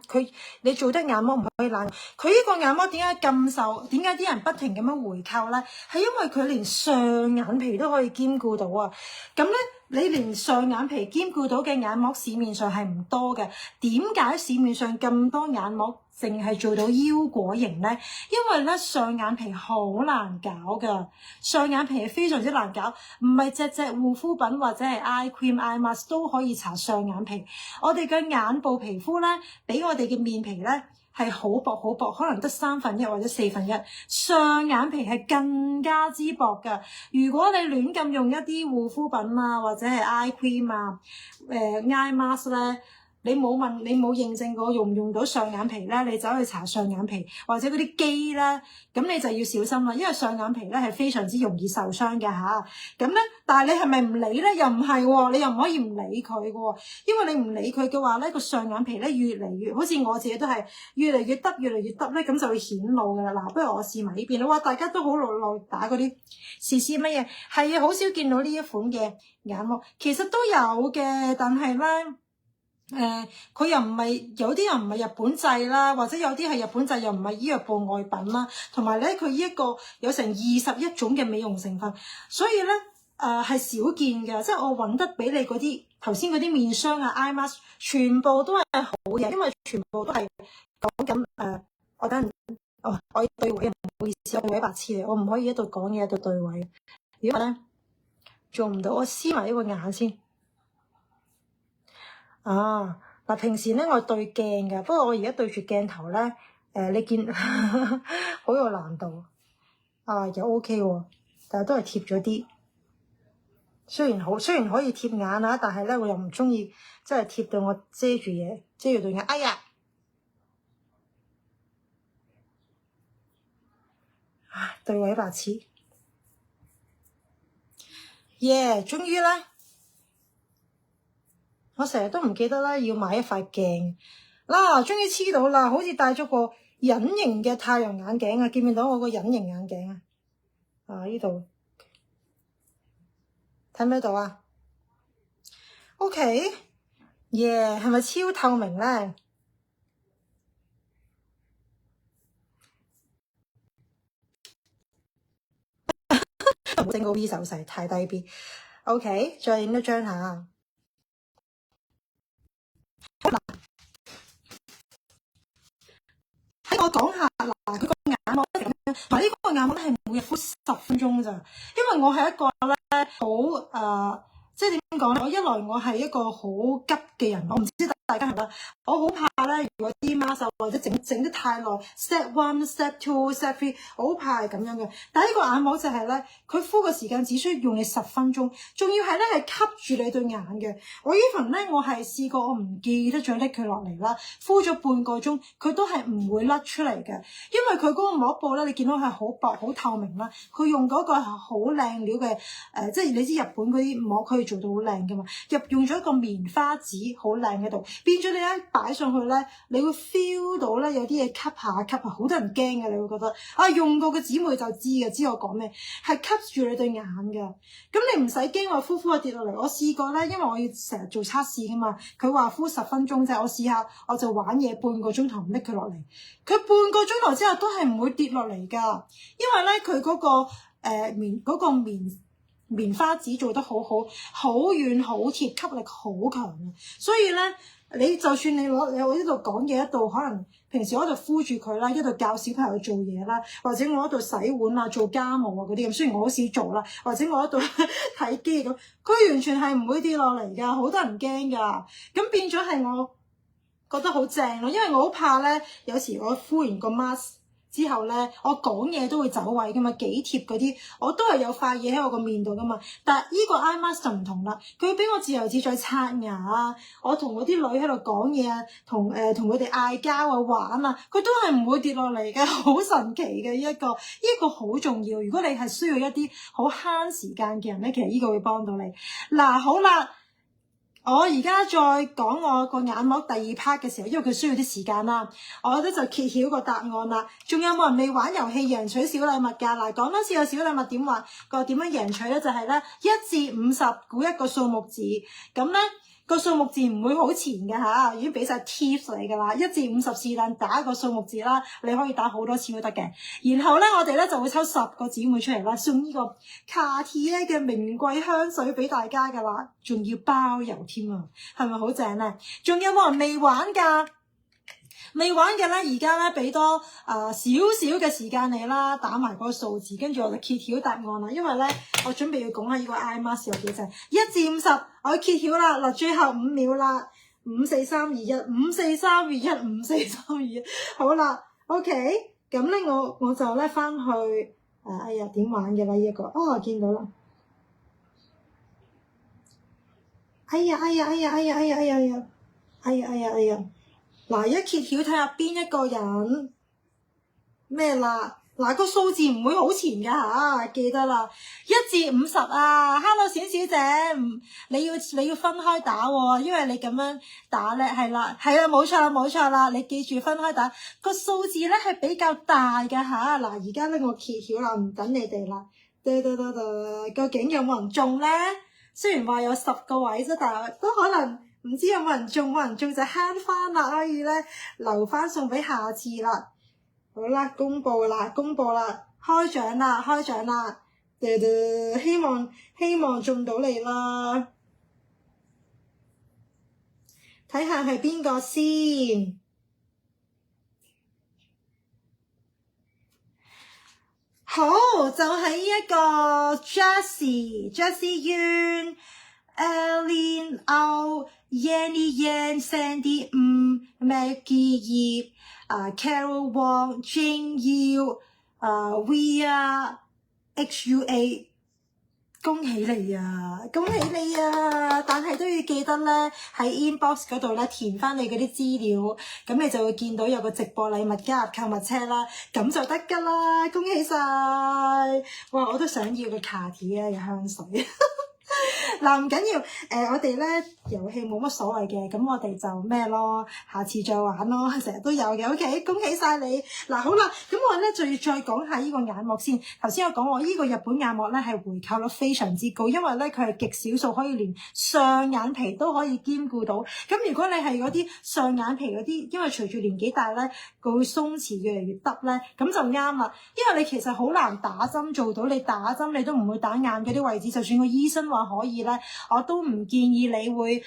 你做得眼膜唔可以懶。佢呢個眼膜點解咁受？點解啲人不停咁樣回購咧？係因為佢連上眼皮都可以兼顧到啊！咁咧，你連上眼皮兼顧到嘅眼膜市面上係唔多嘅。點解市面上咁多眼膜淨係做到腰果型咧？因為咧上眼皮好難搞噶，上眼皮係非常之難搞，唔係隻護膚品或者係 eye cream、eye mask 都可以搽上眼皮。我哋嘅眼部皮膚咧，比我哋嘅面皮咧係好薄好薄，可能得1/3或者1/4。上眼皮係更加之薄噶。如果你亂咁用一啲護膚品啊，或者係 eye cream 啊、eye mask 咧，你冇認證過用唔用到上眼皮咧，你走去搽上眼皮或者嗰啲機咧，咁你就要小心啦，因為上眼皮咧係非常之容易受傷嘅嚇。咁咧，但係你係咪唔理咧？又唔係喎，你又唔可以唔理佢嘅喎，因為你唔理佢嘅話咧，個上眼皮咧越嚟越，好似我自己都係越嚟越耷咧，咁就會顯露㗎啦。嗱，不如我試埋呢邊啦。哇，大家都好耐打嗰啲試乜嘢？係啊，好少見到呢一款嘅眼膜，其實都有嘅，但係咧。佢又唔係，有啲人唔係日本製啦，或者有啲係日本製又唔係醫藥部外品啦，同埋咧佢呢一個有成21種嘅美容成分，所以咧係少見嘅，即係我揾得俾你嗰啲頭先嗰啲面霜啊、eye mask 全部都係好嘅，因為全部都係講緊我等陣我對位，唔好意思，我對位白痴嚟，我唔可以一度講嘢一度對位，如果咧做唔到，我黐埋呢個眼先。啊，嗱，平時咧我對鏡嘅，不過我而家對住鏡頭咧，你見好有難度。啊，又 OK 喎，但係都係貼咗啲。雖然可以貼眼啊，但係咧我又唔中意，即係貼到我遮住嘢，遮住對眼。哎呀，唉，對位白痴。耶，終於咧，我成日都唔記得啦，要買一塊鏡。嗱，終於黐到啦，好似戴咗個隱形嘅太陽眼鏡啊！見唔見到我個隱形眼鏡啊？啊，呢度睇唔睇到啊？OK，耶，係咪超透明咧？唔好整個 V 手勢，太低 B。OK，再影一張下。嗱，喺我講下嗱，佢個眼膜咧咁樣，嗱呢個眼膜咧係每日敷10分鐘咋，因為我係一個咧好即係點講咧？我一來我係一個好急嘅人，我唔知大家係咪？我好怕咧，如果啲 mask 或者整得太耐 ，step 1、step 2、step 3，我好怕係咁樣嘅。但係呢個眼膜就係咧，佢敷嘅時間只需要用你10分鐘，仲要係咧係吸住你對眼嘅。我 even 咧，我係試過我唔記得咗拎佢落嚟啦，敷咗半個鐘，佢都係唔會甩出嚟嘅，因為佢嗰個膜布咧，你見到係好薄、好透明啦。佢用嗰個係好靚料嘅即係你知日本嗰啲膜可以做到好靚㗎嘛，用咗一個棉花紙好靚喺度，變咗你一擺上去咧，你會 feel 到咧有啲嘢吸下，好多人驚嘅，你會覺得啊，用過嘅姊妹就知我講咩，係吸住你對眼㗎。咁你唔使驚話敷啊跌落嚟，我試過咧，因為我要成日做測試㗎嘛，佢話敷10分鐘啫，我試下我就玩嘢半個鐘頭唔拎佢落嚟，佢半個鐘頭之後都係唔會跌落嚟㗎，因為咧佢嗰個棉花紙做得好好，好軟好貼，吸力好強，所以咧你就算你我呢度講嘢，一度可能平時我喺度敷住佢啦，一度教小朋友做嘢啦，或者我喺度洗碗啊、做家務啊嗰啲咁，雖然我好少做啦，或者我喺度睇機咁，佢完全係唔會跌落嚟㗎，好多人驚㗎，咁變咗係我覺得好正咯，因為我好怕咧，有時我敷完個 mask之後咧，我講嘢都會走位噶嘛，幾貼嗰啲，我都係有塊嘢喺我個面度噶嘛。但係呢個 eye mask 就唔同啦，佢俾我自由自在刷牙啊，我同我啲女喺度講嘢啊，同佢哋嗌交啊、玩啊，佢都係唔會跌落嚟嘅，好神奇嘅呢個好重要。如果你係需要一啲好慳時間嘅人咧，其實呢個會幫到你。嗱，好啦。我而家再講我個眼膜第2 part 嘅時候，因為佢需要啲時間啦，我咧就揭曉個答案啦。仲有冇人未玩遊戲贏取小禮物㗎？嗱，講多次有小禮物點玩，點樣贏取咧？就係咧1至50估一個數目字，咁咧個數目字唔會好前嘅嚇，已經俾晒 tips 你㗎啦。1至50是但打一個數目字啦，你可以打好多次都得嘅。然後咧，我哋咧就會抽10個姊妹出嚟啦，送呢個卡地亞嘅名貴香水俾大家㗎啦，仲要包郵添啊，係咪好正咧？仲有冇人未玩㗎？未玩嘅咧，而家咧俾多少少嘅時間你啦，打埋嗰個數字，跟住我就揭曉答案啦。因為咧，我準備要講下呢個 eye mask 有幾正。1至50，我要揭曉啦。嗱，最後5秒啦，5、4、3、2、1，5、4、3、2、1，5、4、3、2、1。好啦 ，OK，咁咧我就咧翻去哎呀點玩嘅啦呢一個，我見到啦。哎呀！嗱，一揭曉睇下邊一個人咩啦？嗱，個數字唔會好前㗎嚇，記得啦。1至50啊 ，Hello 冼小姐，你要分開打喎，因為你咁樣打咧係啦，冇錯啦，你記住分開打。個數字咧係比較大㗎嚇。嗱，而家咧我揭曉啦，唔等你哋啦。究竟有冇人中咧？雖然話有10個位啫，但係都可能唔知有冇人中，冇人中就慳翻啦，可以咧留翻送俾下次啦。好啦，公佈啦，開獎啦，希望中到你啦。睇下係邊個先。好，就係一個 Jessie Yuen。Ellen O Yanny Yan Sandy Maggie Yip Carol Wong Jane Yiu Via HUA， 恭喜你啊！恭喜你啊！但係都要記得咧，喺 inbox 嗰度咧填翻你嗰啲資料，咁你就會見到有個直播禮物加入購物車啦，咁就得㗎啦！恭喜晒！哇！我都想要個卡提啊，有香水。嗱，唔緊要，我哋咧遊戲冇乜所謂嘅，咁我哋就咩咯，下次再玩咯，成日都有嘅 ，OK， 恭喜晒你。嗱，好啦，咁我咧就要再講下呢個眼膜先。頭先我講我呢個日本眼膜咧係回購率非常之高，因為咧佢係極少數可以連上眼皮都可以兼顧到。咁如果你係嗰啲上眼皮嗰啲，因為隨住年紀大咧，佢會鬆弛越嚟越得咧，咁就啱啦。因為你其實好難打針做到，你打針你都唔會打眼嗰啲位置，就算個醫生話可以咧，我都唔建議你會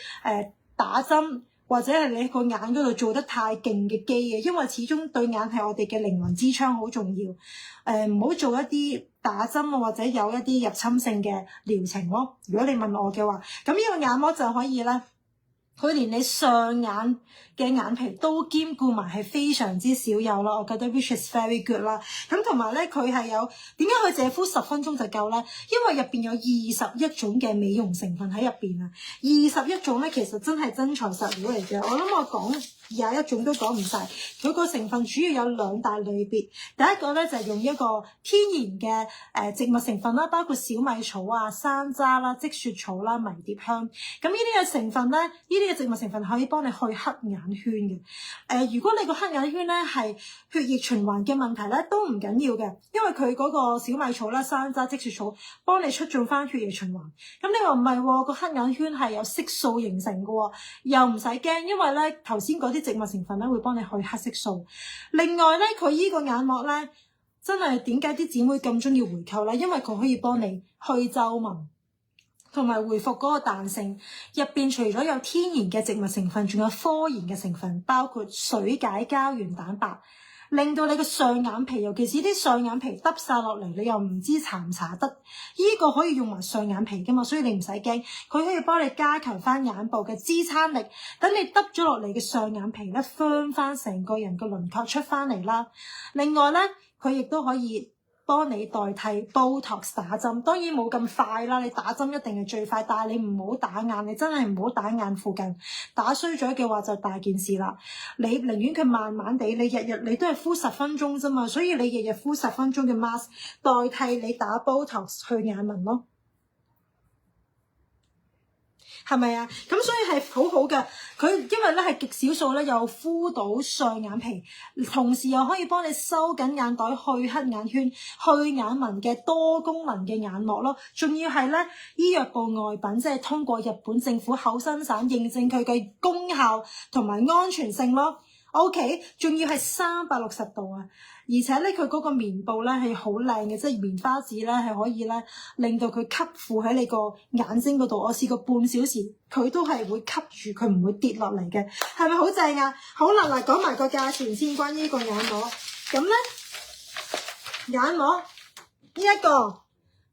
打針或者係你個眼嗰度做得太勁嘅機嘅，因為始終對眼係我哋嘅靈魂之窗，好重要。唔好做一啲打針啊，或者有一啲入侵性嘅療程咯。如果你問我嘅話，咁呢個眼膜就可以咧，佢連你上眼嘅眼皮都兼顧埋，係非常之少有啦。我覺得 which is very good 啦。咁同埋咧，佢係有點解佢淨係敷10分鐘就夠咧？因為入邊有21種嘅美容成分喺入邊啊。21種咧，其實真係真材實料嚟嘅。我諗我講21種都講唔晒。佢個成分主要有2大類別。第一個咧就係用一個天然嘅植物成分啦，包括小米草啊、山楂啦、積雪草啦、迷迭香。咁呢啲嘅成分咧，呢啲嘅植物成分可以幫你去黑眼圈嘅。如果你個黑眼圈咧係血液循環嘅問題咧，都唔緊要嘅，因為佢嗰個小米草啦、山楂、積雪草幫你促進翻血液循環。咁你話唔係喎，個黑眼圈係有色素形成嘅喎，又唔使驚，因為咧頭先嗰啲植物成分咧會幫你去黑色素。另外咧，佢依個眼膜咧真係點解啲姊妹咁中意回購咧？因為佢可以幫你去皺紋，同埋回復嗰個彈性。入邊除咗有天然嘅植物成分，仲有科研嘅成分，包括水解膠原蛋白，令到你個上眼皮，尤其是啲上眼皮耷晒落嚟，你又唔知搽唔搽得。呢個可以用埋上眼皮噶嘛，所以你唔使驚，佢可以幫你加強翻眼部嘅支撐力，等你耷咗落嚟嘅上眼皮咧firm翻成個人個輪廓出翻嚟啦。另外咧，佢亦都可以幫你代替 Botox 打針，當然冇咁快啦，你打針一定係最快，但係你唔好打眼，你真係唔好打眼附近，打衰咗嘅話就大件事啦。你寧願佢慢慢地，你日日你都係敷10分鐘啫嘛，所以你日日敷10分鐘嘅 mask 代替你打 Botox 去眼紋咯。係咪啊？咁所以係好好嘅，佢因為咧係極少數咧又敷到上眼皮，同時又可以幫你收緊眼袋、去黑眼圈、去眼紋嘅多功能嘅眼膜咯。仲要係咧醫藥部外品，即係通過日本政府厚生省認證佢嘅功效同埋安全性咯。OK， 仲要係360度啊！而且咧，佢嗰個棉布咧係好靚嘅，即係棉花紙咧係可以咧令到佢吸附喺你個眼睛嗰度。我試過半小時，佢都係會吸住，佢唔會跌落嚟嘅，係咪好正啊？好啦，嗱，講埋個價錢先，關於呢個眼膜。咁咧，眼膜呢一個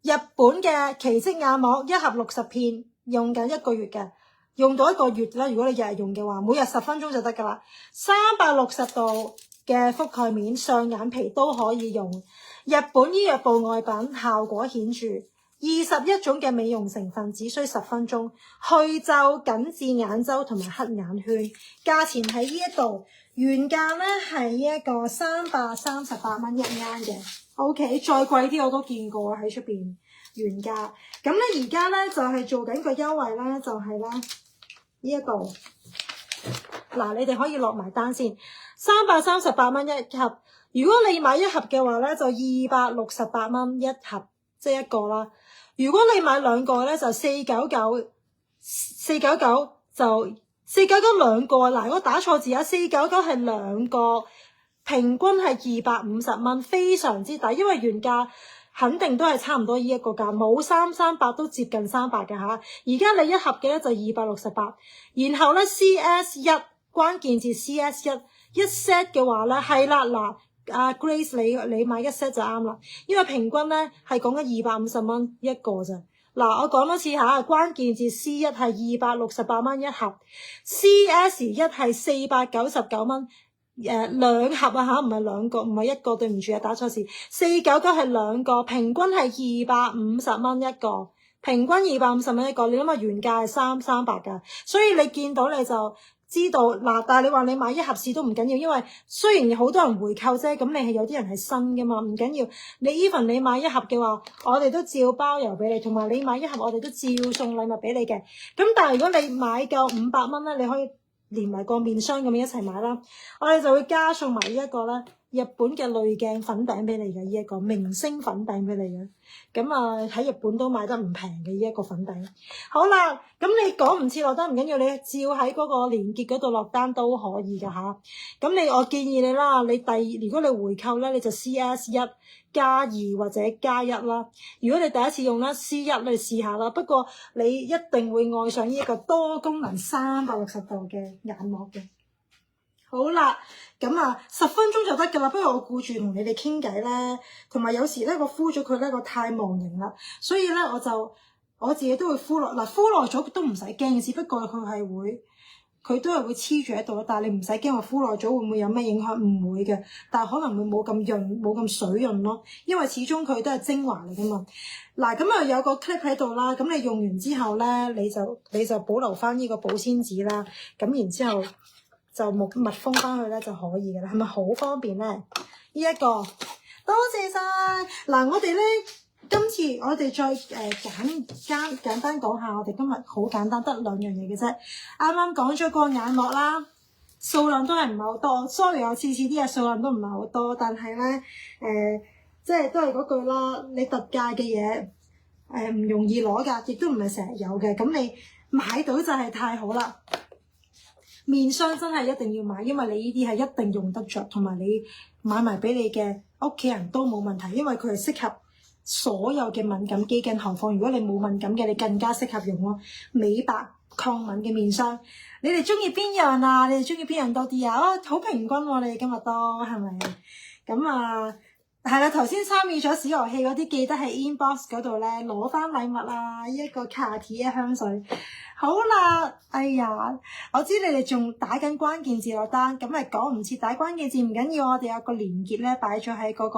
日本嘅奇蹟眼膜，一盒60片，用緊1個月嘅。用到1個月啦，如果你日日用嘅話，每日10分鐘就得噶啦。360度嘅覆蓋面，上眼皮都可以用。日本醫藥部外品，效果顯著。21種嘅美容成分，只需10分鐘，去皺、緊緻眼周同埋黑眼圈。價錢喺呢一度，原價咧係一個338蚊1盎嘅。OK， 再貴啲我都見過喺出邊原價。咁咧而家咧就係做緊個優惠咧，就係咧。呢一度，嗱，你哋可以落埋單先，338蚊1盒。如果你買1盒嘅話咧，就268蚊1盒，即係1個啦。如果你買2個咧，就499就499兩個。嗱，我打錯字啊，499係2個，平均係250蚊，非常之抵，因為原價。肯定都係差唔多呢一個價，冇338都接近300嘅吓。而家你1盒嘅咧就268，然後咧 CS1 關鍵字 CS1 一 set 嘅話咧係啦，嗱，阿 Grace 你買1 set 就啱啦，因為平均咧係講緊250蚊1個咋。嗱，我講多次嚇，關鍵字 C1 係268蚊一盒，CS1 係499蚊，兩盒啊嚇，唔係兩個，唔係一個，對唔住啊，打錯字，499係兩個，平均係250蚊一個，平均250蚊一個，你諗下原價係300㗎，所以你見到你就知道嗱，但係你話你買一盒試都唔緊要，因為雖然好多人回購啫，咁你係有啲人係新㗎嘛，唔緊要。你 even 你買一盒嘅話，我哋都照包郵俾你，同埋你買一盒我哋都照送禮物俾你嘅。咁但係如果你買夠500蚊咧，你可以連埋個面霜咁樣一齊買啦。我哋就會加送埋呢一個咧日本嘅濾鏡粉餅俾你嘅，呢一個明星粉餅俾你嘅。咁啊喺日本都買得唔平嘅呢一個粉餅。好啦，咁你講唔切落單唔緊要，你照喺嗰個連結嗰度落單都可以㗎吓。咁我建議你啦，如果你回購咧，你就 CS1 加2或者加1啦。如果你第一次用啦 C1 你試下啦，不過你一定會愛上呢一個多功能360度嘅眼膜嘅。好啦，咁10分鐘就得㗎啦。不如我顧住同你哋傾偈咧，同埋有時咧我敷咗佢咧，我太忘形啦，所以咧我自己都會敷落嗱，敷耐咗都唔使驚嘅，只不過佢都係會黐住喺度咯。但係你唔使驚話敷耐咗會唔會有咩影響，唔會嘅，但係可能會冇咁潤，冇咁水潤咯，因為始終佢都係精華嚟㗎嘛。嗱，咁有個 clip 喺度啦，咁你用完之後咧，你就保留翻呢個保鮮紙啦，咁然之後就密封翻去咧就可以嘅啦，係咪好方便咧？呢一個多謝晒。嗱，我哋咧今次我哋再簡單講下，我哋今日好簡單，得2樣嘢嘅啫。啱啱講咗個眼膜啦，數量都係唔係好多。sorry， 我次啲嘢數量都唔係好多，但係咧即係都係嗰句啦，你特價嘅嘢唔容易攞㗎，亦都唔係成日有嘅。咁你買到就係太好啦。面霜真係一定要買，因為你呢啲係一定用得着，同埋你買埋俾你嘅屋企人都冇問題，因為佢係適合所有嘅敏感肌，更何況如果你冇敏感嘅，你更加適合用咯。美白抗敏嘅面霜，你哋中意邊樣啊？你哋中意邊樣多啲啊？好平均喎，你哋今日都係咪？咁係啦，頭先參與咗小遊戲嗰啲，記得喺 inbox 嗰度咧攞翻禮物啊！呢一個卡提嘅香水。好啦，哎呀，我知你哋仲打緊關鍵字落單，咁講唔切打關鍵字唔緊要，我哋有個連結咧擺咗喺嗰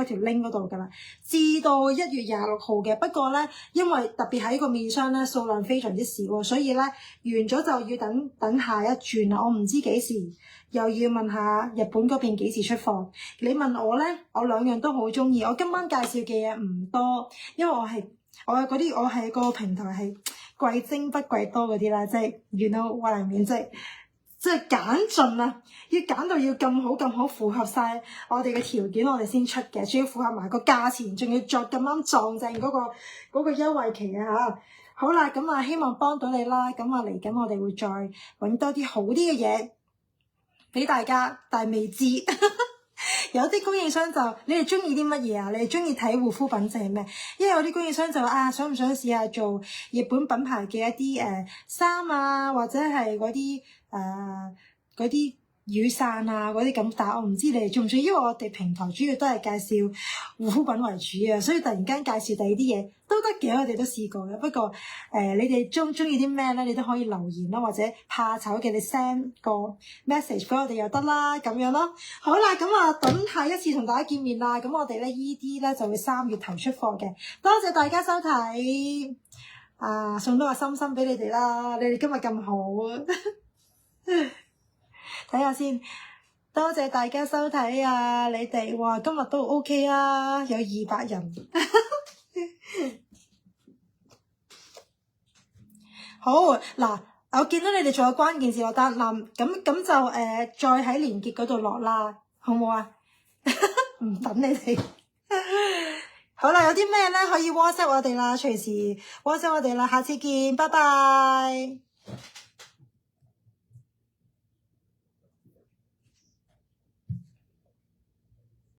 條 link 嗰度㗎啦，至到1月26號嘅。不過咧，因為特別喺個面霜咧數量非常之少，所以咧完咗就要等下一轉啦。我唔知幾時，又要問下日本嗰邊幾時出貨。你問我咧，我兩樣都好中意。我今晚介紹嘅嘢唔多，因為我係個平台係貴精不貴多嗰啲啦，即係 you know what I mean，即係揀盡啊，要揀到要咁好，符合晒我哋嘅條件，我哋先出嘅，仲要符合埋個價錢，仲要咁啱撞正嗰個優惠期啊嚇！好啦，咁希望幫到你啦，咁嚟緊我哋會再揾多啲好啲嘅嘢俾大家，但係未知。有啲供應商就你哋中意啲乜嘢啊？你哋中意睇護膚品定係咩？因為有啲供應商就想唔想試下做日本品牌嘅一啲衫啊，或者係嗰啲雨傘啊嗰啲咁，但係我唔知你哋中唔中意，因為我哋平台主要都係介紹護膚品為主啊，所以突然間介紹第二啲嘢都得嘅，我哋都試過嘅。不過你哋中意啲咩咧？你都可以留言啦，或者怕醜嘅你 send 個 message 俾我哋又得啦，咁樣咯。好啦，咁等下一次同大家見面啦。咁我哋咧依啲咧就會3月頭出貨嘅。多謝大家收睇，送多個心心俾你哋啦。你哋今日咁好啊！睇下先，多謝大家收睇啊！你哋哇，今日都 OK 啊，有200人。好嗱，我見到你哋仲有關鍵字落單嗱，咁就再喺連結嗰度落啦，好唔好啊？唔等你哋。好啦，有啲咩咧可以 WhatsApp 我哋啦，隨時 WhatsApp 我哋啦，下次見，拜拜。